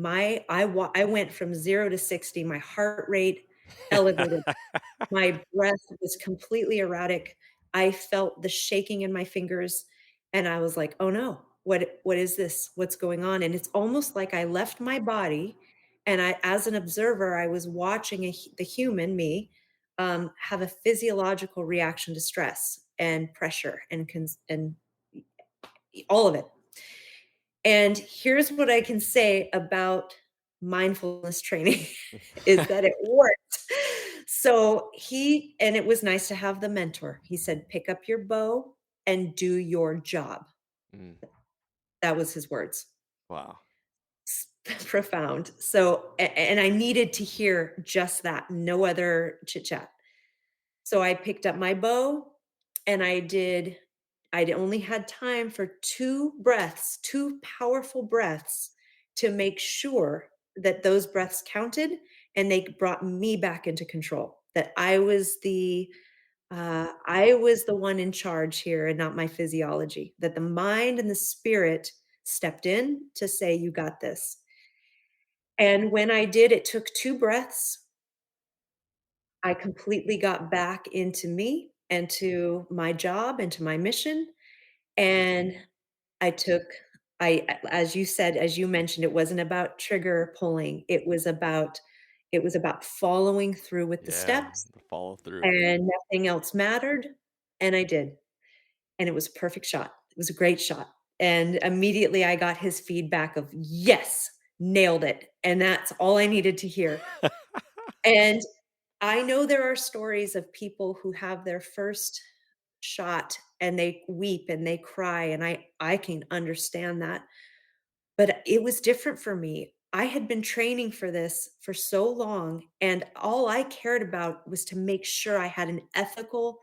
I went from 0 to 60. My heart rate elevated. My breath was completely erratic. I felt the shaking in my fingers, and I was like, "Oh, no. What is this? What's going on?" And it's almost like I left my body, and as an observer, I was watching the human, me, have a physiological reaction to stress and pressure and all of it. And here's what I can say about mindfulness training is that it worked. So and it was nice to have the mentor. He said, pick up your bow and do your job. Mm, That was his words. wow. profound. So, and I needed to hear just that, no other chit chat. So I picked up my bow and I'd only had time for 2 breaths, 2 powerful breaths to make sure that those breaths counted and they brought me back into control. That I was the one in charge here and not my physiology. That the mind and the spirit stepped in to say, "You got this." And when I did, it took 2 breaths. I completely got back into me and to my job and to my mission, and I took as you said, as you mentioned, it wasn't about trigger pulling, it was about following through with the Yeah, steps, the follow through. and nothing else mattered, and I did, and it was a perfect shot. It was a great shot, and immediately I got his feedback of, "Yes, nailed it," and that's all I needed to hear, and I know there are stories of people who have their first shot and they weep and they cry, and I can understand that, but it was different for me. I had been training for this for so long, and all I cared about was to make sure I had an ethical,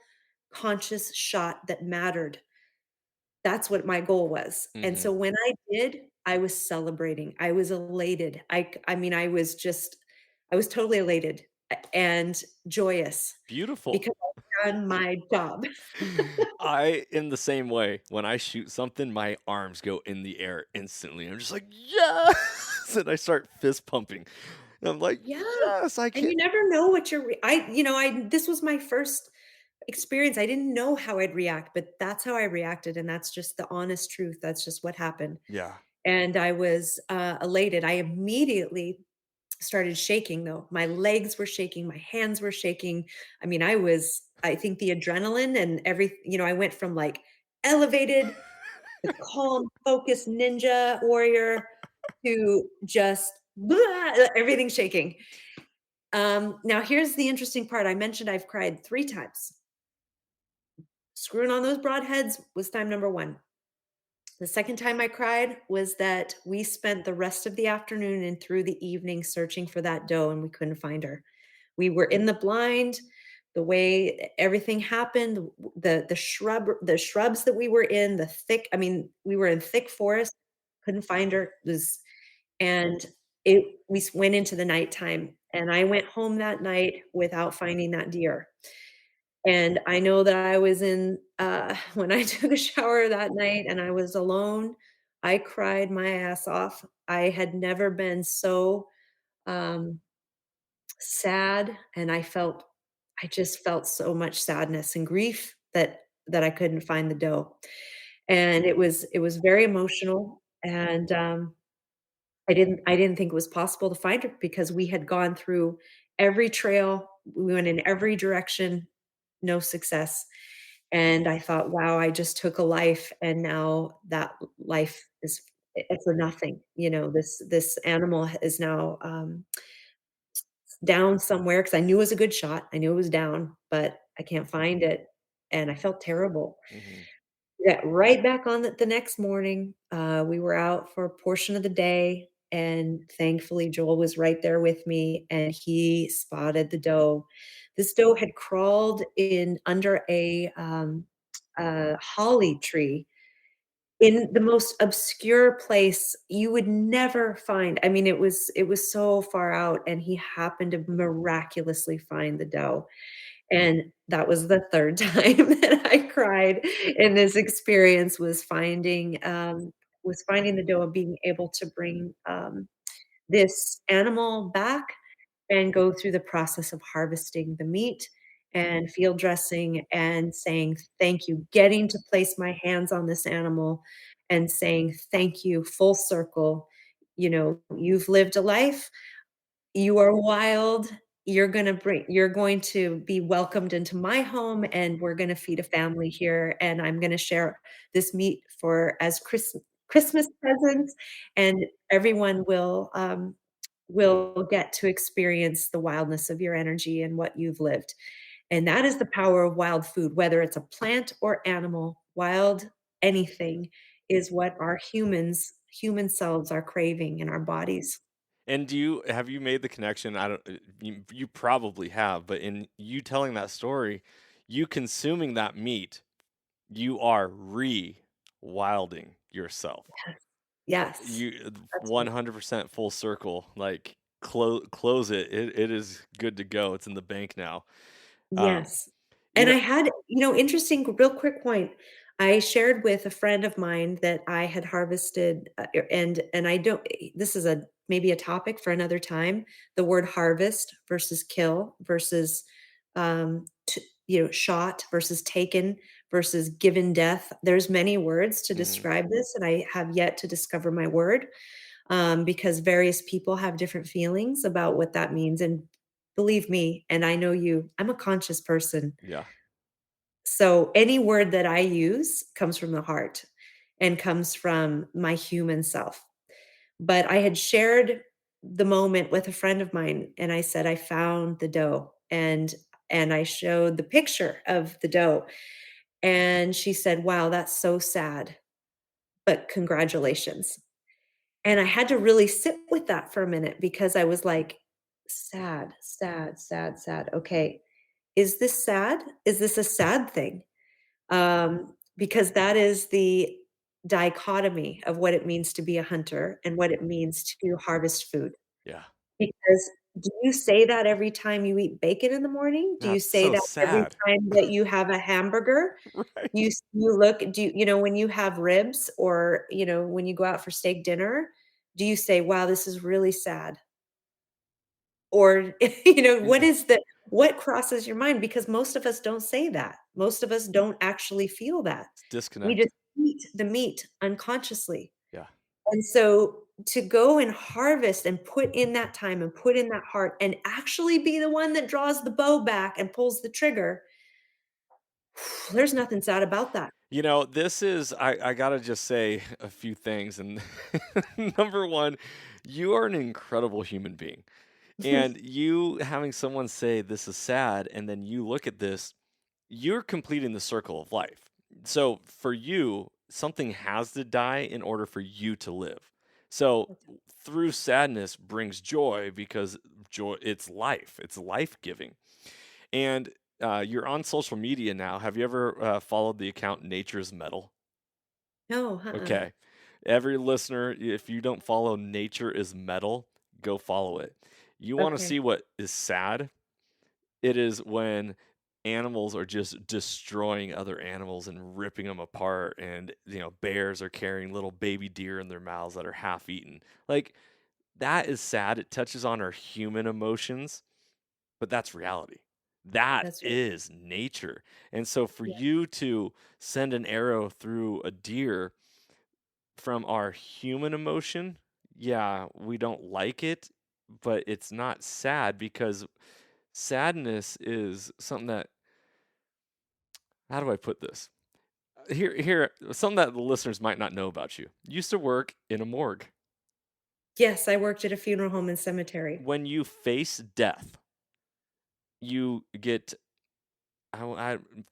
conscious shot that mattered. That's what my goal was, and Mhm. so when I did, I was celebrating. I was elated. I mean, I was totally elated and joyous Beautiful. because I've done my job. I am the same way. When I shoot something, my arms go in the air instantly. I'm just like, "Yes!" And I start fist pumping. And I'm like, Yeah, "Yes, I and can't." you never know what you're re I you know, I this was my first experience. I didn't know how I'd react, but that's how I reacted, and that's just the honest truth. That's just what happened, Yeah. and I was, elated. I immediately started shaking though. My legs were shaking, my hands were shaking. I mean, I think the adrenaline and I went from like elevated, the calm, focused ninja warrior to just everything shaking. Now here's the interesting part. I mentioned I've cried 3 times. Screwing on those broadheads was time number 1. The second time I cried was that we spent the rest of the afternoon and through the evening searching for that doe and we couldn't find her. We were in the blind, the way everything happened, the shrubs that we were in, we were in thick forest, couldn't find her. It was and it we went into the nighttime and I went home that night without finding that deer. And I know that I was when I took a shower that night and I was alone, I cried my ass off. I had never been so, um, sad, and I just felt so much sadness and grief that I couldn't find the doe. And it was very emotional, and, I didn't think it was possible to find her because we had gone through every trail, we went in every direction, no success. And I thought, "Wow, I just took a life, and now that life is for nothing." This animal is now, down somewhere because I knew it was a good shot. I knew it was down, but I can't find it, and I felt terrible. Mhm. Yeah, right back on the next morning, we were out for a portion of the day, and thankfully, Joel was right there with me, and he spotted the doe. This doe had crawled in under a holly tree in the most obscure place you would never find. I mean, it was so far out, and he happened to miraculously find the doe. And that was the 3rd time that I cried in this experience was finding the doe and being able to bring, this animal back and go through the process of harvesting the meat and field dressing and saying, "Thank you," getting to place my hands on this animal and saying, "Thank you, full circle. You've lived a life. You are wild. You're going to be welcomed into my home, and we're gonna feed a family here, and I'm gonna share this meat for as Christmas presents, and everyone will get to experience the wildness of your energy and what you've lived." And that is the power of wild food, whether it's a plant or animal, wild anything is what our human selves are craving in our bodies. And have you made the connection? I don't. You probably have, but in you telling that story, you consuming that meat, you are rewilding yourself. Yes, You that's right. 100% full circle. Like close it. It is good to go. It's in the bank now. Um, Yes. you And know. I had, interesting, real quick point. I shared with a friend of mine that I had harvested, and I don't. This is a maybe a topic for another time. The word harvest versus kill versus, shot versus taken versus given death. There's many words to Mhm, describe this, and I have yet to discover my word, because various people have different feelings about what that means. And believe me, and I know you, I'm a conscious person. yeah. So any word that I use comes from the heart and comes from my human self. But I had shared the moment with a friend of mine and I said I found the doe, and I showed the picture of the doe, and she said, "Wow, that's so sad, but congratulations." And I had to really sit with that for a minute because I was like, "Sad, sad, sad, sad. Okay, is this sad? Is this a sad thing?" Because that is the dichotomy of what it means to be a hunter and what it means to harvest food. Yeah. Because do you say that every time you eat bacon in the morning? Do you That's say so that every sad. time that you have a hamburger? Right. You look do when you have ribs or, when you go out for steak dinner, do you say, "Wow, this is really sad?" Or, Yeah. what crosses your mind? Because most of us don't say that. Most of us don't actually feel that. It's We disconnect. just eat the meat unconsciously. Yeah. And so to go and harvest and put in that time and put in that heart and actually be the one that draws the bow back and pulls the trigger, there's nothing sad about that. This is I gotta just say a few things. And number one, you are an incredible human being. And you having someone say this is sad, and then you look at this, you're completing the circle of life. So for you, something has to die in order for you to live. So through sadness brings joy, because joy, it's life giving. And you're on social media now. Have you ever followed the account Nature's Metal? No, uh-uh. Okay. Every listener, if you don't follow Nature is Metal, go follow it. You want to Okay. see what is sad? It is when animals are just destroying other animals and ripping them apart, and bears are carrying little baby deer in their mouths that are half eaten. Like, that is sad. It touches on our human emotions, but that's reality. That That's right. is nature. And so for Yeah, you to send an arrow through a deer from our human emotion, yeah, we don't like it, but it's not sad, because sadness is something that, how do I put this? Here, something that the listeners might not know about you. You used to work in a morgue. yes, I worked at a funeral home and cemetery. When you face death, you get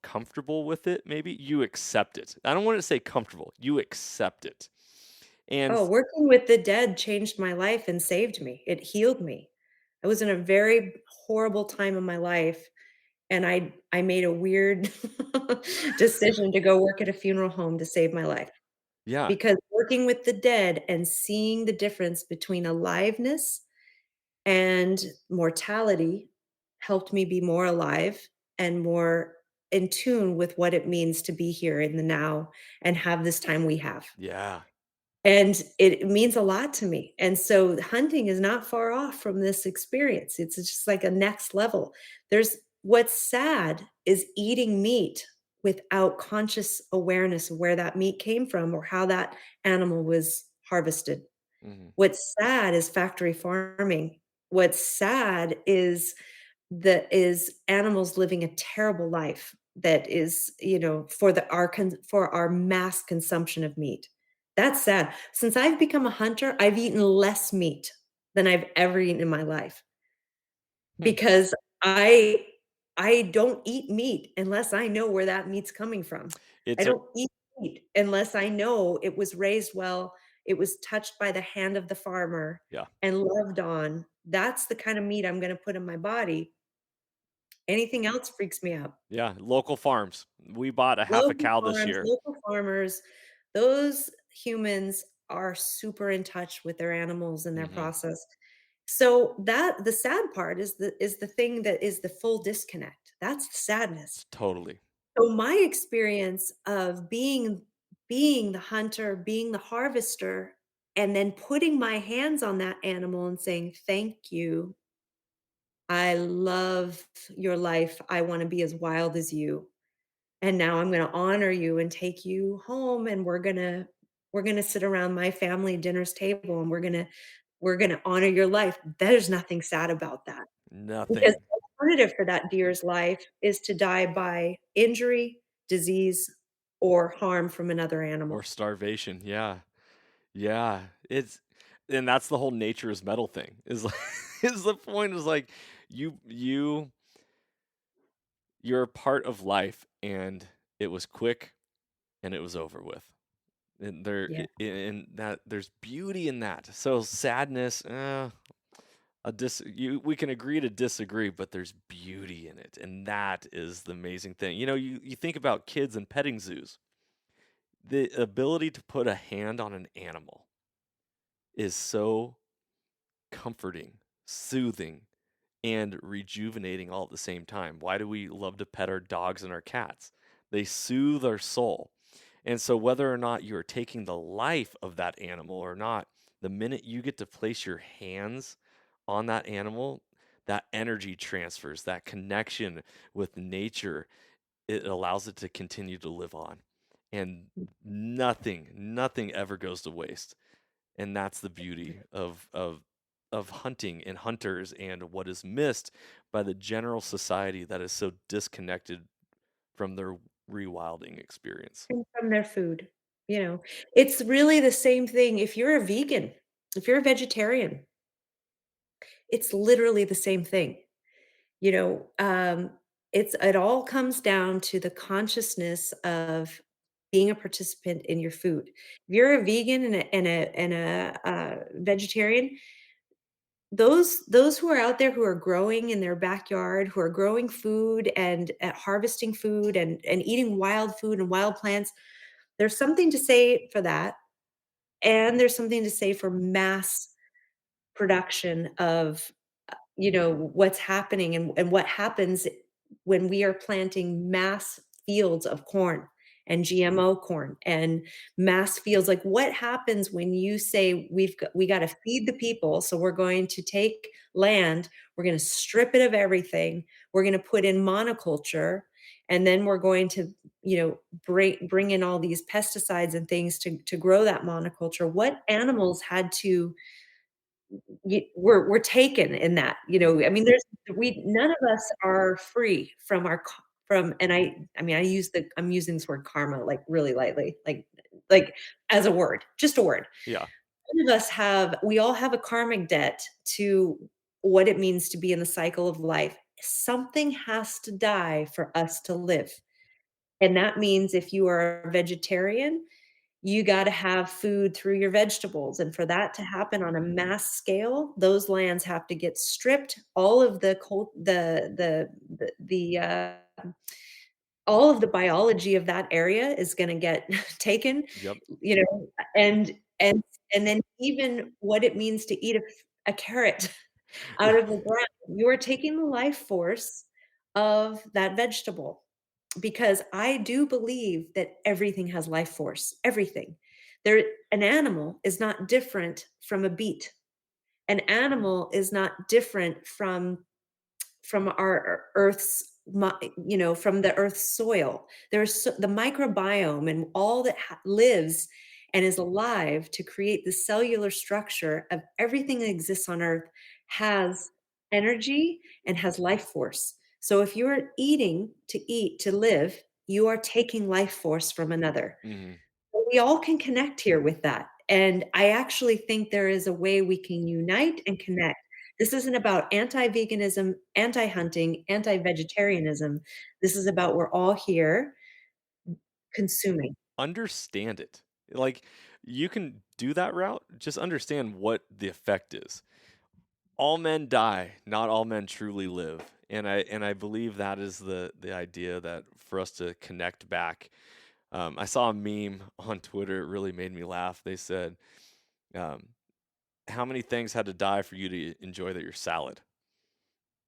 comfortable with it. Maybe you accept it. I don't want to say comfortable. You accept it, and Oh, working with the dead changed my life and saved me. It healed me. I was in a very horrible time in my life, and I made a weird decision to go work at a funeral home to save my life. yeah, Because working with the dead and seeing the difference between aliveness and mortality helped me be more alive and more in tune with what it means to be here in the now and have this time we have. yeah, And it means a lot to me. And so hunting is not far off from this experience. It's just like a next level. There's what's sad is eating meat without conscious awareness of where that meat came from or how that animal was harvested. hmm, What's sad is factory farming. What's sad is animals living a terrible life that is, for our mass consumption of meat. That's sad. Since I've become a hunter, I've eaten less meat than I've ever eaten in my life hmm. because I don't eat meat unless I know where that meat's coming from. I It's a don't eat meat unless I know it was raised well it was touched by the hand of the farmer Yeah. and loved on. That's the kind of meat I'm gonna put in my body. Anything else freaks me out. Yeah. Local farms. We bought a half a Local cow this farms, year. local farmers, those humans are super in touch with their animals and their Hmm. process. So that the sad part is the thing that is the full disconnect. That's the sadness. Totally. So my experience of being the hunter, being the harvester, and then putting my hands on that animal and saying, "Thank you. I love your life. I wanna be as wild as you. And now I'm gonna honor you and take you home, and we're gonna sit around my family dinner's table, and we're gonna honor your life." There's nothing sad about that, because Nothing. the alternative for that deer's life is to die by injury, disease, or harm from another Or animal. starvation. Yeah. Yeah. And that's the whole nature is metal thing. Is like is the point is like you you're a part of life and it was quick and it was over with. And Yeah. in that there's beauty in that. So sadness, we can agree to disagree, but there's beauty in it, and that is the amazing thing. You think about kids and petting zoos. The ability to put a hand on an animal is so comforting, soothing, and rejuvenating all at the same time. Why do we love to pet our dogs and our cats? They soothe our soul. And so, whether or not you're taking the life of that animal or not, the minute you get to place your hands on that animal, that energy transfers, that connection with nature, it allows it to continue to live on. And nothing ever goes to waste. And that's the beauty of hunting and hunters and what is missed by the general society that is so disconnected from their rewilding experience. And from their food, you know? It's really the same thing if you're a vegan, if you're a vegetarian, it's literally the same thing. You know, it all comes down to the consciousness of being a participant in your food. If you're a vegan and a vegetarian, those who are out there who are growing in their backyard, who are growing food and harvesting food and eating wild food and wild plants, there's something to say for that, and there's something to say for mass production of what's happening and what happens when we are planting mass fields of corn and GMO corn and mass fields. Like, what happens when you say we got to feed the people, so we're going to take land, we're going to strip it of everything, we're going to put in monoculture, and then we're going to bring in all these pesticides and things to grow that monoculture. What animals had to we're taken in that, I mean, there's we none of us are free from our k from and I mean, I'm using this word karma, like, really lightly, like, as a word, just a word. Yeah. None of us have we all have a karmic debt to what it means to be in the cycle of life. Something has to die for us to live, and that means if you are a vegetarian, you gotta have food through your vegetables, and for that to happen on a mass scale, those lands have to get stripped. All of the cult the all of the biology of that area is gonna get taken, Yep. you know, and and and then even what it means to eat a carrot out of the ground. You are taking the life force of that vegetable, because I do believe that everything has life force, everything. There an animal is not different from a beet. An animal is not different from our Earth's from the Earth's soil. The microbiome and all that lives and is alive to create the cellular structure of everything that exists on Earth has energy and has life force. So if you're eating to eat to live, you are taking life force from another. Mhm. We all can connect here with that. And I actually think there is a way we can unite and connect. This isn't about anti-veganism, anti-hunting, anti-vegetarianism. This is about we're all here consuming. Understand it. Like, you can do that route. Just understand what the effect is. All men die, not all men truly live. And I believe that is the idea that for us to connect back. I saw a meme on Twitter. It really made me laugh. They said, um, "How many things had to die for you to enjoy your salad?"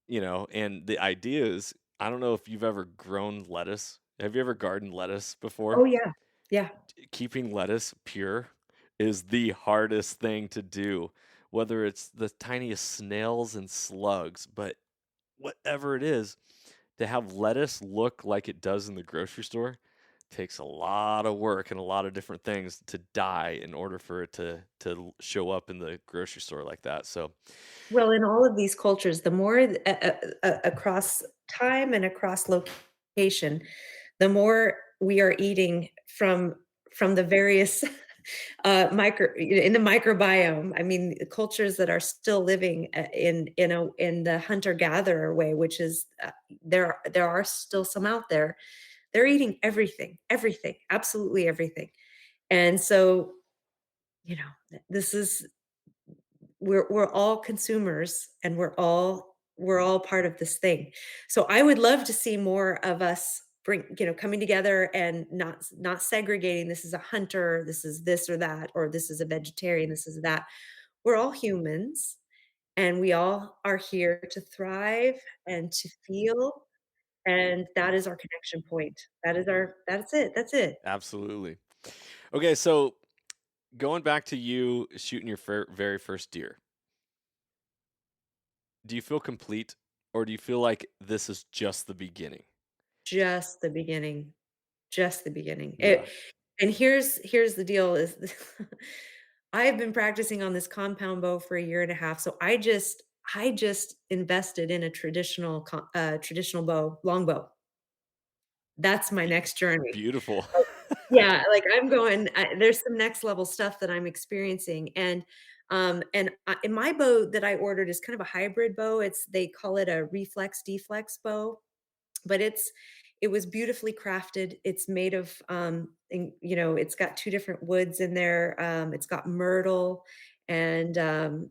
And the idea is, I don't know if you've ever grown lettuce. Have you ever gardened lettuce before? Oh, yeah. Yeah. Keeping lettuce pure is the hardest thing to do, whether it's the tiniest snails and slugs, but whatever it is, to have lettuce look like it does in the grocery store takes a lot of work and a lot of different things to die in order for it to show up in the grocery store like that. So, Well, in all of these cultures, the more across time and across location, the more we are eating from the various micro in the microbiome. I mean, cultures that are still living in the hunter gatherer way, which is there are still some out there. They're eating everything, everything, absolutely everything, and so this is we're all consumers and we're all part of this thing. So I would love to see more of us coming together and not segregating, this is a hunter, this is this or that, or this is a vegetarian, this is that. We're all humans and we all are here to thrive and to feel, and that is our connection point. That's it. absolutely. Okay, so going back to you shooting your very first deer, do you feel complete or do you feel like this is just the beginning? Just the beginning. Just the beginning. Yeah. And here's the deal is I have been practicing on this compound bow for a year and a half, so I just invested in a traditional bow, longbow. That's my Be- next journey. Beautiful. Yeah, like, there's some next level stuff that I'm experiencing, and and my bow that I ordered is kind of a hybrid bow. They call it a reflex deflex bow. But it was beautifully crafted. It's made of, it's got 2 different woods in there. It's got myrtle and,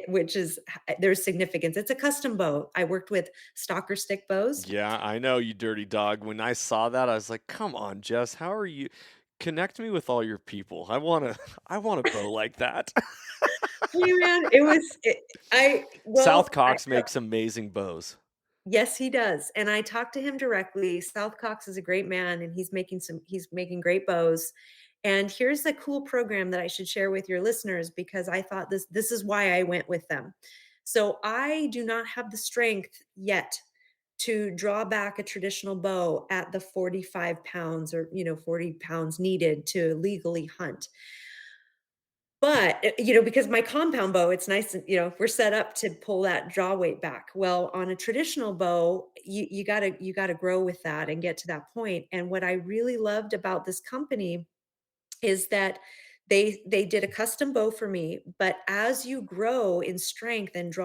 which is there's significance. It's a custom bow. I worked with stalker stick bows. Yeah, I know, you dirty dog. When I saw that, I was like, "Come on, Jess, how are you? Connect me with all your people. I want a bow like that." Hey, man, it was it I South well, I Cox makes amazing bows. yes, he does, and I talked to him directly. South Cox is a great man, and he's making great bows. And here's the cool program that I should share with your listeners because I thought this is why I went with them. So I do not have the strength yet to draw back a traditional bow at the 45 pounds or 40 pounds needed to legally hunt. But, because my compound bow, it's nice and, we're set up to pull that draw weight back. Well, on a traditional bow, you gotta grow with that and get to that point. And what I really loved about this company is that they did a custom bow for me, but as you grow in strength and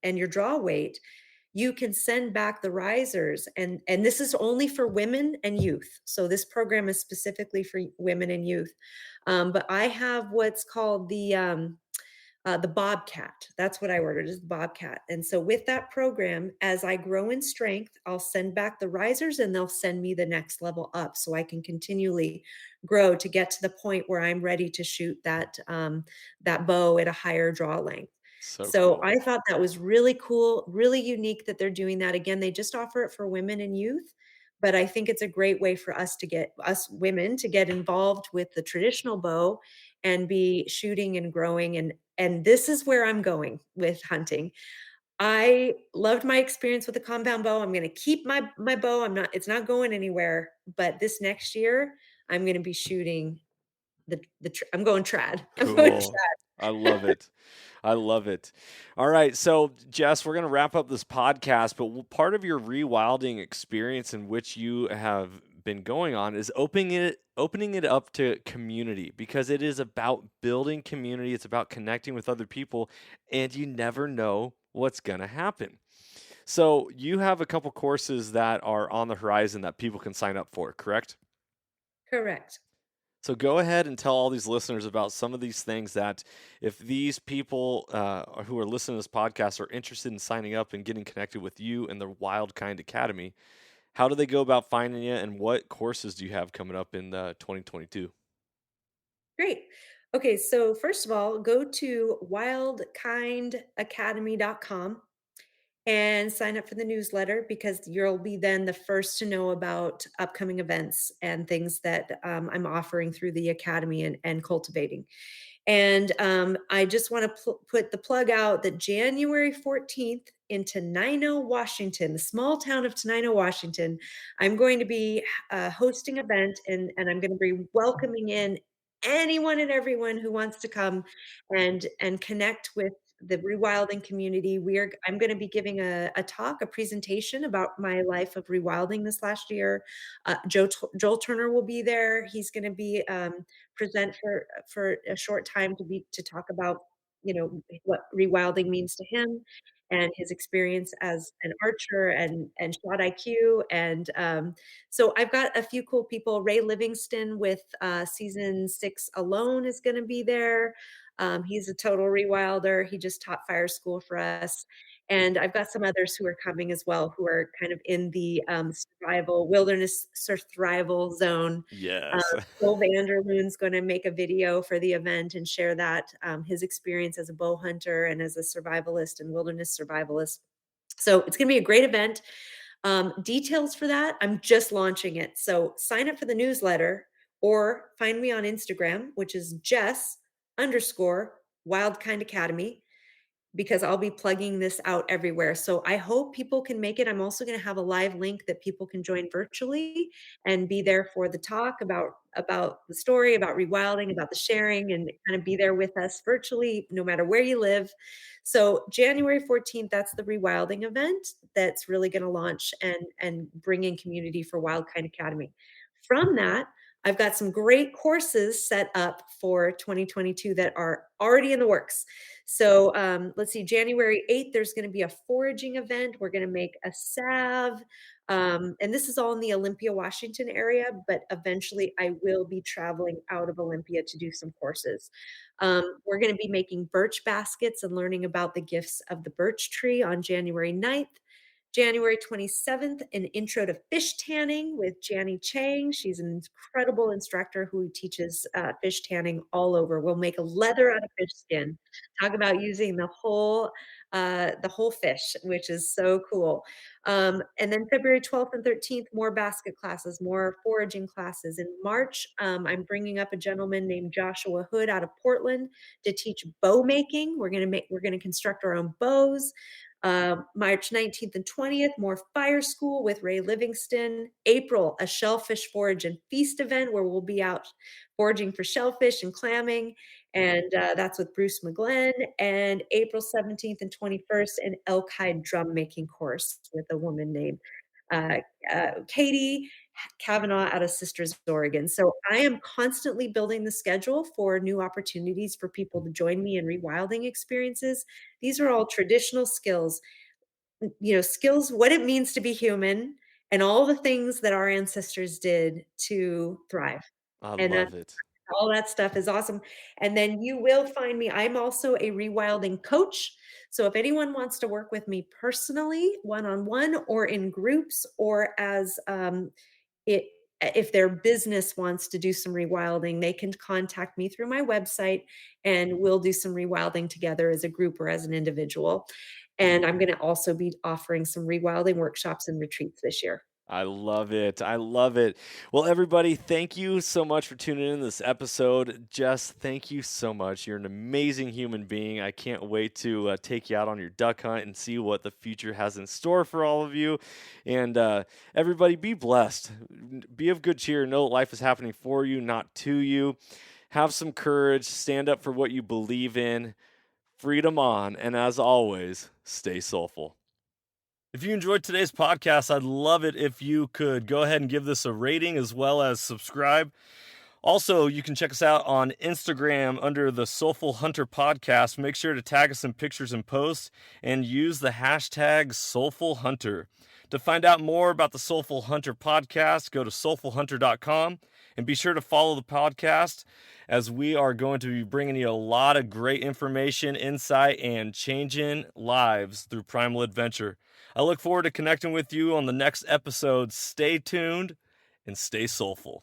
and your draw weight, you can send back the risers, and this is only for women and youth. So this program is specifically for women and youth. But I have what's called the Bobcat. That's what I ordered, is the Bobcat. And so with that program, as I grow in strength, I'll send back the risers and they'll send me the next level up so I can continually grow to get to the point where I'm ready to shoot that bow at a higher draw length. So So cool. I thought that was really cool, really unique that they're doing that. Again, they just offer it for women and youth, but I think it's a great way for us women to get involved with the traditional bow and be shooting and growing, and this is where I'm going with hunting. I loved my experience with the compound bow. I'm gonna keep my bow. It's not going anywhere, but this next year, I'm gonna be shooting I'm going trad. I'm going Cool. I love it. I love it. All right. So, Jess, we're going to wrap up this podcast, but part of your rewilding experience in which you have been going on is opening it up to community, because it is about building community. It's about connecting with other people, and you never know what's going to happen. So, you have a couple courses that are on the horizon that people can sign up for, correct? Correct. So go ahead and tell all these listeners about some of these things that if these people who are listening to this podcast are interested in signing up and getting connected with you and the Wildkind Academy, how do they go about finding you and what courses do you have coming up in 2022? Great. Okay, so first of all, go to wildkindacademy.com and sign up for the newsletter because you'll be then the first to know about upcoming events and things that I'm offering through the academy and cultivating. And I just want to put the plug out that January 14th in Tenino, Washington, the small town of Tenino, Washington, I'm going to be hosting an event and I'm going to be welcoming in anyone and everyone who wants to come and connect with the rewilding community. I'm going to be giving a talk, a presentation about my life of rewilding this last year. Joel Turner will be there. He's going to be present for a short time to talk about what rewilding means to him and his experience as an archer and shot IQ. And so I've got a few cool people. Ray Livingston with season 6 Alone is going to be there. He's a total rewilder. He just taught fire school for us. And I've got some others who are coming as well, who are kind of in the survival, wilderness survival zone. Yes. Phil Vanderloon's going to make a video for the event and share that, his experience as a bow hunter and as a survivalist and wilderness survivalist. So it's going to be a great event. Details for that, I'm just launching it. So sign up for the newsletter or find me on Instagram, which is Jess_Wildkind Academy, because I'll be plugging this out everywhere. So I hope people can make it. I'm also going to have a live link that people can join virtually and be there for the talk about the story, about rewilding, about the sharing, and kind of be there with us virtually, no matter where you live. So January 14th, that's the rewilding event that's really going to launch and bring in community for Wildkind Academy. From that, I've got some great courses set up for 2022 that are already in the works. So let's see, January 8th, there's going to be a foraging event. We're going to make a salve. And this is all in the Olympia, Washington area, but eventually I will be traveling out of Olympia to do some courses. We're going to be making birch baskets and learning about the gifts of the birch tree on January 9th. January 27th, an intro to fish tanning with Janny Chang. She's an incredible instructor who teaches fish tanning all over. We'll make a leather out of fish skin. Talk about using the whole fish, which is so cool. And then February 12th and 13th, more basket classes, more foraging classes. In March, I'm bringing up a gentleman named Joshua Hood out of Portland to teach bow making. We're gonna construct our own bows. March 19th and 20th, more fire school with Ray Livingston. April, a shellfish forage and feast event where we'll be out foraging for shellfish and clamming. And that's with Bruce McGlenn. And April 17th and 21st, an elk hide drum making course with a woman named uh, Katie Kavanaugh out of Sisters, Oregon. So I am constantly building the schedule for new opportunities for people to join me in rewilding experiences. These are all traditional skills, skills, what it means to be human, and all the things that our ancestors did to thrive. I And love it. all that stuff is awesome. And then you will find me. I'm also a rewilding coach. So if anyone wants to work with me personally, one-on-one or in groups, or as it if their business wants to do some rewilding, they can contact me through my website and we'll do some rewilding together as a group or as an individual. And I'm going to also be offering some rewilding workshops and retreats this year. I love it. I love it. Well, everybody, thank you so much for tuning in this episode. Jess, thank you so much. You're an amazing human being. I can't wait to take you out on your duck hunt and see what the future has in store for all of you. And everybody, be blessed. Be of good cheer. Know that life is happening for you, not to you. Have some courage. Stand up for what you believe in. Freedom on. And as always, stay soulful. If you enjoyed today's podcast, I'd love it if you could go ahead and give this a rating as well as subscribe. Also, you can check us out on Instagram under the Soulful Hunter Podcast. Make sure to tag us in pictures and posts and use the hashtag Soulful Hunter. To find out more about the Soulful Hunter Podcast, go to soulfulhunter.com And be sure to follow the podcast, as we are going to be bringing you a lot of great information, insight, and changing lives through primal adventure. I look forward to connecting with you on the next episode. Stay tuned and stay soulful.